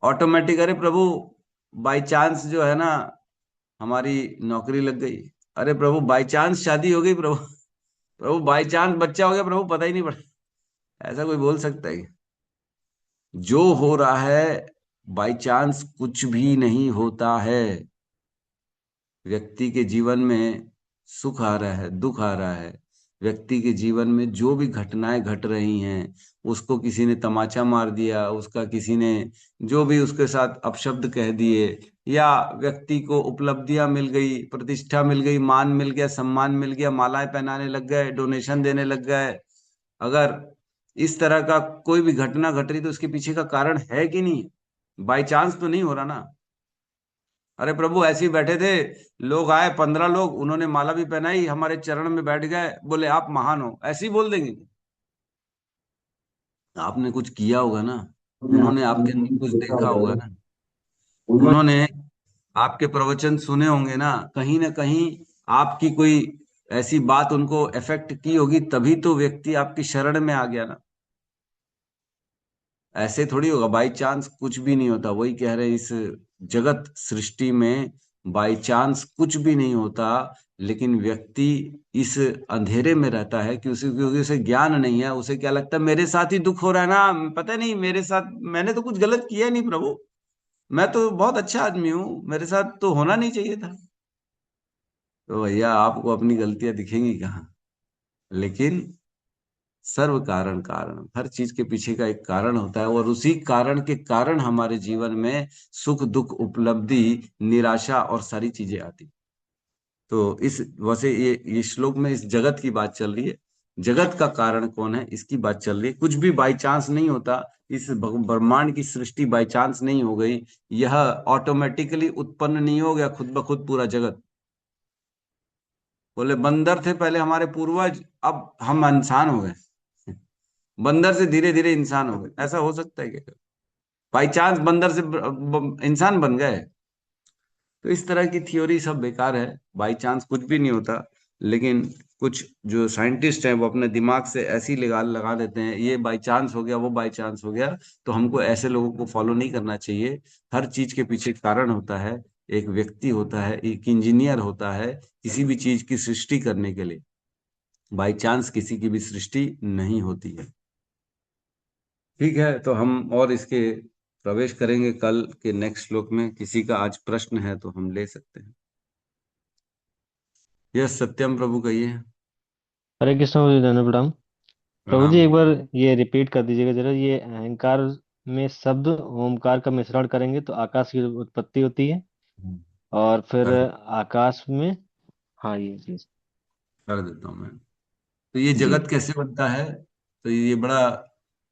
ऑटोमेटिक, अरे प्रभु बाई चांस जो है ना हमारी नौकरी लग गई, अरे प्रभु बाई चांस शादी हो गई, प्रभु प्रभु बाई चांस बच्चा हो गया, प्रभु पता ही नहीं पड़ा। ऐसा कोई बोल सकता है? जो हो रहा है बाय चांस कुछ भी नहीं होता है। व्यक्ति के जीवन में सुख आ रहा है, दुख आ रहा है, व्यक्ति के जीवन में जो भी घटनाएं घट रही हैं, उसको किसी ने तमाचा मार दिया, उसका किसी ने जो भी उसके साथ अपशब्द कह दिए, या व्यक्ति को उपलब्धियां मिल गई, प्रतिष्ठा मिल गई, मान मिल गया, सम्मान मिल गया, मालाएं पहनाने लग गए, डोनेशन देने लग गए, अगर इस तरह का कोई भी घटना घट रही तो उसके पीछे का कारण है कि नहीं? बाई चांस तो नहीं हो रहा ना। अरे प्रभु ऐसे ही बैठे थे, लोग आए 15 लोग, उन्होंने माला भी पहनाई, हमारे चरण में बैठ गए, बोले आप महान हो, ऐसे ही बोल देंगे? आपने कुछ किया होगा ना, उन्होंने आपके अंदर कुछ देखा होगा ना, उन्होंने आपके प्रवचन सुने होंगे ना कहीं आपकी कोई ऐसी बात उनको इफेक्ट की होगी, तभी तो व्यक्ति आपकी शरण में आ गया ना। ऐसे थोड़ी होगा, बाई चांस कुछ भी नहीं होता। वही कह रहे हैं, इस जगत सृष्टि में बाई चांस कुछ भी नहीं होता, लेकिन व्यक्ति इस अंधेरे में रहता है कि क्योंकि उसे ज्ञान नहीं है। उसे क्या लगता है, मेरे साथ ही दुख हो रहा है ना, पता नहीं मेरे साथ, मैंने तो कुछ गलत किया नहीं प्रभु, मैं तो बहुत अच्छा आदमी हूं, मेरे साथ तो होना नहीं चाहिए था। तो भैया आपको अपनी गलतियां दिखेंगी कहाँ? लेकिन सर्व कारण कारण, हर चीज के पीछे का एक कारण होता है, और उसी कारण के कारण हमारे जीवन में सुख दुख उपलब्धि निराशा और सारी चीजें आती। तो इस वैसे ये श्लोक में इस जगत की बात चल रही है, जगत का कारण कौन है इसकी बात चल रही है। कुछ भी बाई चांस नहीं होता, इस ब्रह्मांड की सृष्टि बाई चांस नहीं हो गई, यह ऑटोमेटिकली उत्पन्न नहीं हो गया खुद ब खुद पूरा जगत। बोले बंदर थे पहले हमारे पूर्वज, अब हम इंसान हो गए, बंदर से धीरे धीरे इंसान हो गए, ऐसा हो सकता है क्या? बाई चांस बंदर से इंसान बन गए? तो इस तरह की थ्योरी सब बेकार है, बाई चांस कुछ भी नहीं होता। लेकिन कुछ जो साइंटिस्ट हैं वो अपने दिमाग से ऐसी लगा लगा देते हैं, ये बाई चांस हो गया, वो बाई चांस हो गया। तो हमको ऐसे लोगों को फॉलो नहीं करना चाहिए। हर चीज के पीछे कारण होता है, एक व्यक्ति होता है, एक इंजीनियर होता है किसी भी चीज की सृष्टि करने के लिए। बाई चांस किसी की भी सृष्टि नहीं होती है। ठीक है, तो हम और इसके प्रवेश करेंगे कल के नेक्स्ट श्लोक में। किसी का आज प्रश्न है तो हम ले सकते हैं। यस सत्यम प्रभु कहिए।
हरे कृष्ण प्रभु जी, धन्य प्रणाम। प्रभु जी
प्रणाम।
एक बार ये रिपीट कर दीजिएगा जरा, ये अहंकार में शब्द ओमकार का मिश्रण करेंगे तो आकाश की उत्पत्ति होती है, और फिर
कर
आकाश में, हाँ ये चीज
कर देता हूं मैं। तो ये
जी।
जगत कैसे बनता है? तो ये बड़ा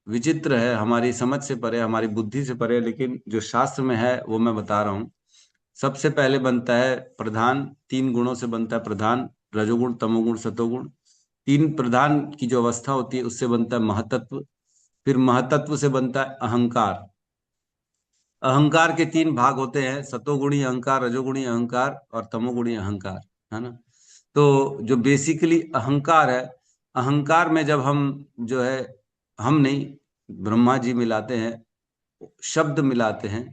विचित्र है, हमारी समझ से परे, हमारी बुद्धि से परे, लेकिन जो शास्त्र में है वो मैं बता रहा हूँ। सबसे पहले बनता है प्रधान, 3 गुणों से बनता है प्रधान, रजोगुण तमोगुण सतोगुण। 3 प्रधान की जो अवस्था होती है उससे बनता है महतत्व। फिर महतत्व से बनता है अहंकार। अहंकार के 3 भाग होते हैं, सतोगुणी अहंकार, रजोगुणी अहंकार और तमोगुणी अहंकार, है ना। तो जो बेसिकली अहंकार है, अहंकार में जब हम जो है, हम नहीं, ब्रह्मा जी मिलाते हैं, शब्द मिलाते हैं,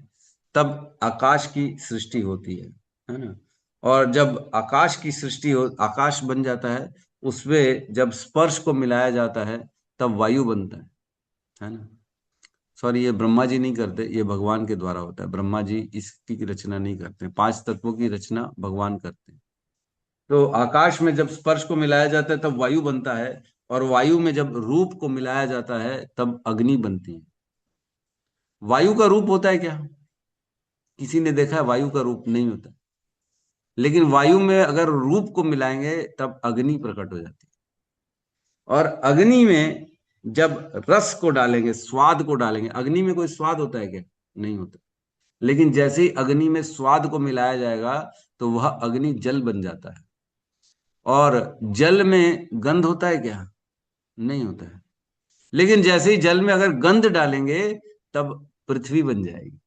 तब आकाश की सृष्टि होती है ना। और जब आकाश की सृष्टि हो, आकाश बन जाता है, उसमें जब स्पर्श को मिलाया जाता है तब वायु बनता है ना। सॉरी, ये ब्रह्मा जी नहीं करते, ये भगवान के द्वारा होता है। ब्रह्मा जी इसकी रचना नहीं करते, 5 तत्वों की रचना भगवान करते हैं। तो आकाश में जब स्पर्श को मिलाया जाता है तब वायु बनता है, और वायु में जब रूप को मिलाया जाता है तब अग्नि बनती है। वायु का रूप होता है क्या? किसी ने देखा है? वायु का रूप नहीं होता। लेकिन वायु में अगर रूप को मिलाएंगे तब अग्नि प्रकट हो जाती है। और अग्नि में जब रस को डालेंगे, स्वाद को डालेंगे, अग्नि में कोई स्वाद होता है क्या? नहीं होता। लेकिन जैसे ही अग्नि में स्वाद को मिलाया जाएगा तो वह अग्नि जल बन जाता है। और जल में गंध होता है क्या? नहीं होता है। लेकिन जैसे ही जल में अगर गंध डालेंगे तब पृथ्वी बन जाएगी।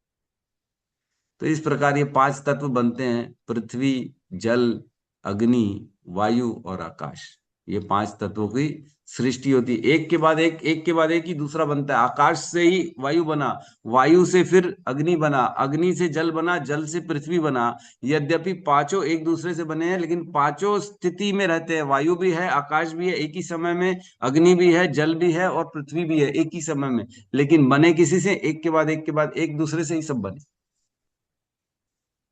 तो इस प्रकार ये 5 तत्व बनते हैं, पृथ्वी, जल, अग्नि, वायु और आकाश। ये 5 तत्वों की सृष्टि होती है। एक के बाद एक के बाद एक ही दूसरा बनता है। आकाश से ही वायु बना, वायु से फिर अग्नि बना, अग्नि से जल बना, जल से पृथ्वी बना। यद्यपि पांचों एक दूसरे से बने हैं, लेकिन पांचों स्थिति में रहते हैं। वायु भी है, आकाश भी है एक ही समय में, अग्नि भी है, जल भी है और पृथ्वी भी है एक ही समय में। लेकिन बने किसी से? एक के बाद एक के बाद एक दूसरे से ही सब बने।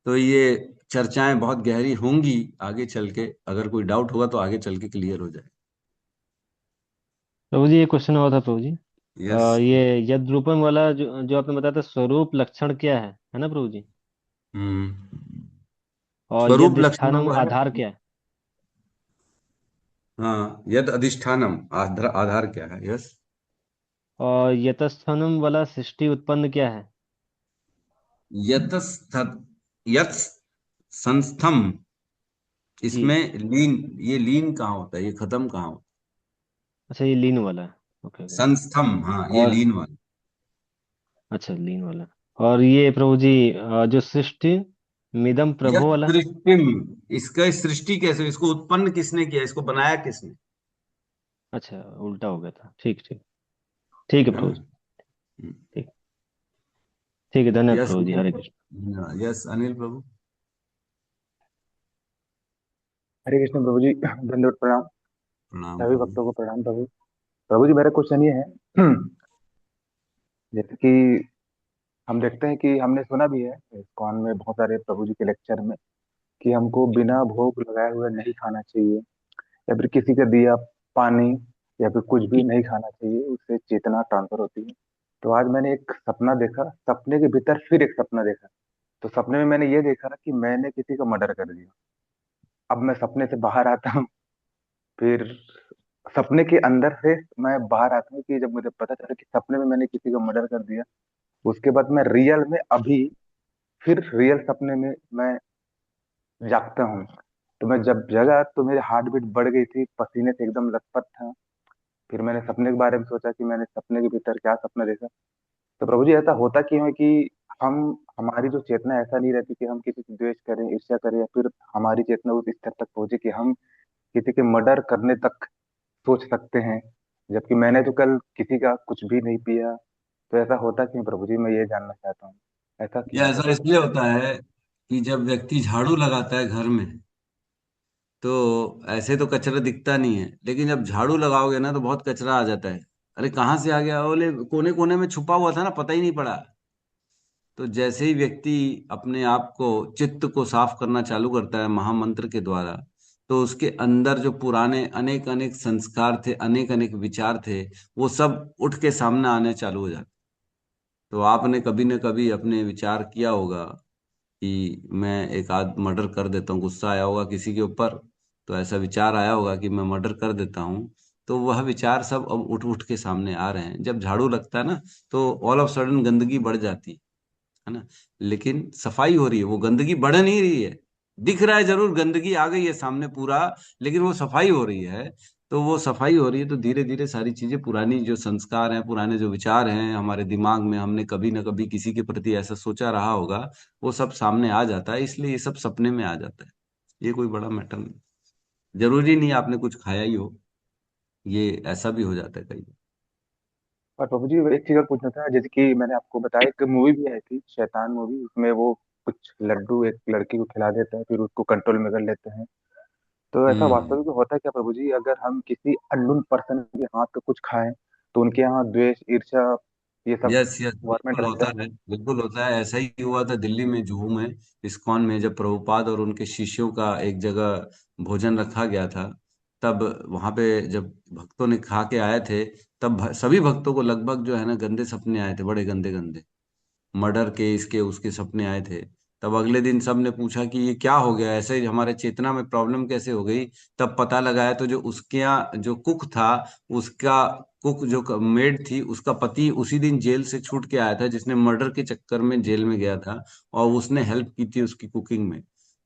तो ये चर्चाएं बहुत गहरी होंगी आगे चल के। अगर कोई डाउट होगा तो आगे चल के क्लियर हो जाए।
प्रभु जी ये क्वेश्चन हुआ था प्रभु जी।
यस।
ये यद रूपम वाला जो जो आपने बताया था, स्वरूप लक्षण क्या है ना प्रभु जी? और
स्वरूप
यद
लक्षण
स्थानम
हुआ है।
आधार क्या है?
हाँ, यद अधिष्ठानम आधार, आधार क्या है? यस।
और यतस्थानम वाला सृष्टि उत्पन्न क्या है?
यतस्थ यत संस्थम,
जी।
इसमें लीन, ये लीन कहाँ होता है? ये खत्म कहाँ होता
अच्छा ये लीन वाला है। ओके
है?
ओके।
संस्थम, हाँ ये
और
लीन वाला।
अच्छा लीन वाला। और ये प्रभु जी जो सृष्टि मिदम
यत
प्रभु वाला।
सृष्टिम, इसका सृष्टि कैसे? इसको उत्पन्न किसने किया? इसको बनाया किसने?
अच्छा उल्टा हो गया था। ठीक ठीक। ठीक है
है
प्रभु
ना?
जी। ठीक। ठीक है धन्यवाद
यस।
प्रभु जी। हरे कृष्ण।
यस अनिल प्रभु।
हरे कृष्ण प्रभु जी, दंडवत प्रणाम।
प्रणाम
सभी
प्रभु।
भक्तों को प्रणाम प्रभु। प्रभु जी मेरा क्वेश्चन ये है, जैसे कि हम देखते हैं कि हमने सुना भी है इस्कॉन में बहुत सारे प्रभु जी के लेक्चर में कि हमको बिना भोग लगाए हुए नहीं खाना चाहिए, या फिर किसी का दिया पानी या फिर कुछ भी नहीं खाना चाहिए, उससे चेतना ट्रांसफर होती है। तो आज मैंने एक सपना देखा, सपने के भीतर फिर एक सपना देखा। तो सपने में मैंने ये देखा ना कि मैंने किसी का मर्डर कर दिया। अब मैं सपने से बाहर आता हूँ, फिर सपने के अंदर से मैं बाहर आता हूँ कि जब मुझे पता चला कि सपने में मैंने किसी का मर्डर कर दिया, उसके बाद मैं रियल में अभी फिर रियल सपने में मैं जागता हूँ। तो मैं जब जगा तो मेरी हार्ट बीट बढ़ गई थी, पसीने से एकदम लथपथ था। फिर मैंने सपने के बारे में सोचा कि मैंने सपने के भीतर क्या सपना देखा। तो प्रभु जी ऐसा होता क्यों है कि हम हमारी जो चेतना ऐसा नहीं रहती कि हम किसी से द्वेष करें, ईर्ष्या करें, या फिर हमारी चेतना उस स्तर तक पहुंचे कि हम किसी के मर्डर करने तक सोच सकते हैं, जबकि मैंने तो कल किसी का कुछ भी नहीं पिया। तो ऐसा होता क्यों प्रभु जी, मैं ये जानना चाहता हूँ, ऐसा
ये
क्यों
ऐसा
होता
इसलिए होता है कि जब व्यक्ति झाड़ू लगाता है घर में, तो ऐसे तो कचरा दिखता नहीं है, लेकिन जब झाड़ू लगाओगे ना तो बहुत कचरा आ जाता है। अरे कहाँ से आ गया? बोले कोने कोने में छुपा हुआ था ना, पता ही नहीं पड़ा। तो जैसे ही व्यक्ति अपने आप को, चित्त को साफ करना चालू करता है महामंत्र के द्वारा, तो उसके अंदर जो पुराने अनेक अनेक संस्कार थे, अनेक अनेक विचार थे, वो सब उठ के सामने आने चालू हो जाते। तो आपने कभी न कभी अपने विचार किया होगा कि मैं एक आध मर्डर कर देता हूँ, गुस्सा आया होगा किसी के ऊपर, तो ऐसा विचार आया होगा कि मैं मर्डर कर देता हूँ। तो वह विचार सब अब उठ उठ के सामने आ रहे हैं। जब झाड़ू लगता है ना, तो ऑल ऑफ सडन गंदगी बढ़ जाती है ना, लेकिन सफाई हो रही है, वो गंदगी बढ़ नहीं रही है। दिख रहा है जरूर गंदगी आ गई है सामने पूरा, लेकिन वो सफाई हो रही है। तो वो सफाई हो रही है, तो धीरे धीरे सारी चीजें, पुरानी जो संस्कार हैं, पुराने जो विचार हैं हमारे दिमाग में, हमने कभी ना कभी किसी के प्रति ऐसा सोचा रहा होगा, वो सब सामने आ जाता है। इसलिए ये सब सपने में आ जाता है। ये कोई बड़ा मैटर नहीं, जरूरी नहीं आपने कुछ खाया ही हो, ये ऐसा भी हो जाता है कई बार।
और प्रभु जी एक चीज और पूछना था, जैसे कि मैंने आपको बताया एक मूवी भी आई थी शैतान मूवी, उसमें वो कुछ लड्डू एक लड़की को खिला देता है, फिर उसको कंट्रोल में कर लेते हैं। तो ऐसा
हम्म।
वास्तविक में होता है क्या प्रभु जी, अगर हम किसी अननोन पर्सन के हाथ का कुछ खाएं तो उनके यहाँ द्वेष, ईर्ष्या, ये सब
यस यस,
गवर्नमेंट
बिल्कुल
रहता
होता
है?
है, बिल्कुल होता है। ऐसा ही हुआ था दिल्ली में, जुहू में, इस्कॉन में, जब प्रभुपाद और उनके शिष्यों का एक जगह भोजन रखा गया था। तब वहां पे जब भक्तों ने खा के आए थे, तब सभी भक्तों को लगभग जो है ना गंदे सपने आए थे, बड़े गंदे गंदे, मर्डर के, इसके उसके सपने आए थे। तब अगले दिन सब ने पूछा कि ये क्या हो गया, ऐसे ही हमारे चेतना में प्रॉब्लम कैसे हो गई? तब पता लगाया तो जो उसके यहाँ जो कुक था, उसका कुक जो मेड थी, उसका पति उसी दिन जेल से छूट के आया था, जिसने मर्डर के चक्कर में जेल में गया था, और उसने हेल्प की थी उसकी कुकिंग में।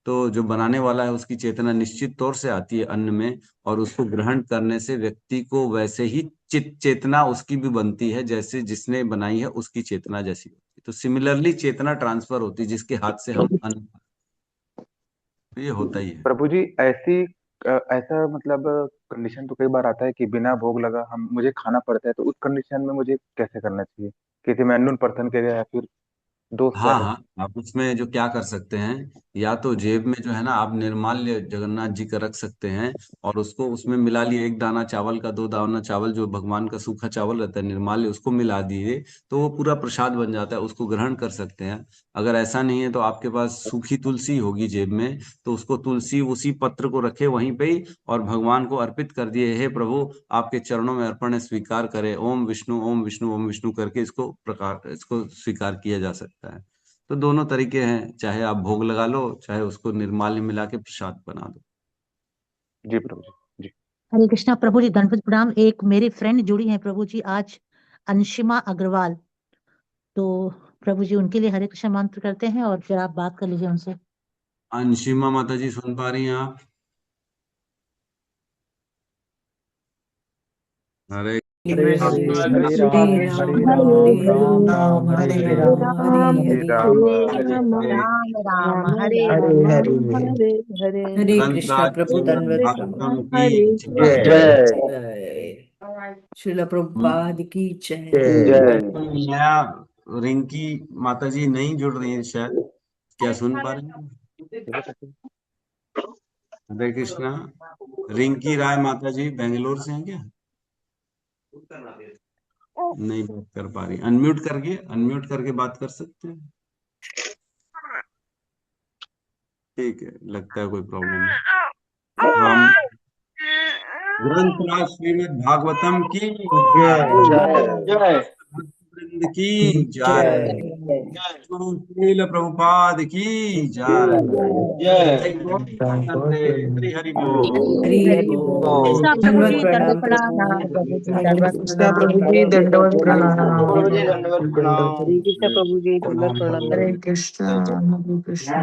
तो जो बनाने वाला है उसकी चेतना निश्चित तौर से आती है अन्न में, और उसको ग्रहण करने से व्यक्ति को वैसे ही चित चेतना उसकी भी बनती है, जैसे जिसने बनाई है उसकी चेतना जैसी होती है। तो सिमिलरली चेतना ट्रांसफर होती है जिसके हाथ से हम अन्न, तो ये होता ही है।
प्रभु जी ऐसी ऐसा मतलब कंडीशन तो कई बार आता है कि बिना भोग लगा हम मुझे खाना पड़ता है, तो उस कंडीशन में मुझे कैसे करना चाहिए? किसी मैं अननोन पर्सन के या फिर दोस्त
हाँ
रहे?
हाँ, आप उसमें जो क्या कर सकते हैं, या तो जेब में जो है ना आप निर्माल्य जगन्नाथ जी का रख सकते हैं, और उसको उसमें मिला लिए, एक दाना चावल का, दो दाना चावल जो भगवान का सूखा चावल रहता है निर्माल्य, उसको मिला दिए तो वो पूरा प्रसाद बन जाता है, उसको ग्रहण कर सकते हैं। अगर ऐसा नहीं है तो आपके पास सूखी तुलसी होगी जेब में, तो उसको तुलसी उसी पत्र को रखे वहीं पे ही, और भगवान को अर्पित कर दिए, हे प्रभु आपके चरणों में अर्पण है, स्वीकार करें, ओम विष्णु ओम विष्णु ओम विष्णु करके इसको स्वीकार किया जा सकता है। तो दोनों तरीके हैं, चाहे आप भोग लगा लो, चाहे उसको निर्माल्य मिला के प्रसाद बना दो।
जी प्रभु जी।
हरे कृष्णा प्रभु जी, दंडवत प्रणाम। एक मेरी फ्रेंड जुड़ी है प्रभु जी आज, अंशिमा अग्रवाल। तो प्रभु जी उनके लिए हरे कृष्ण मंत्र करते हैं और फिर आप बात कर लीजिए उनसे।
अंशिमा माता जी सुन पा रही हैं आप? हरे
हरे
हरे
हरे
राम
राम
हरे
हरे
राम
राम
राम
हरे
राम
हरे
राम
राम हरे
राम
हरे
हरे
राम
हरे।
राम राम
राम
हरे
राम
हरे
हरे।
हरे
हरे हरे।
हरे
ग्रंथ
कृष्णा
राज
प्रभु
श्रीमद्
दंडवत
भागवतम
प्रणाम।
की
हरे
जय।
जय
जय श्रील प्रभुपाद की जय।
जय।
नया रिंकी माता जी नहीं जुड़ रही है शायद, क्या सुन पा रहे हैं? हरे कृष्णा। रिंकी राय माता जी बेंगलोर से हैं क्या? नहीं बात कर पा रही, अनम्यूट करके बात कर सकते हैं? ठीक है, लगता है कोई प्रॉब्लम है। तो हम ग्रंथ राज श्रीमद् भागवतम की
जय
जय।
वृंद की जय। श्रील प्रभुपाद की जय।
जय।
जय गौर नित्यानंदे। हरि हरि बोल।
हरि
हरि
बोल।
कृष्णा प्रभु
दंडवत
जी,
प्रणाम
दंडवत
प्रभु।
प्रणाम प्रभु जी,
हरे
दंडवत
कृष्णा
प्रणाम।
प्रभु जी दंडवत प्रणाम।
प्रभु जी दंडवत प्रणाम।
हरे कृष्ण प्रभु जी, दंडवत प्रणाम।
हरे कृष्णा हरे कृष्णा।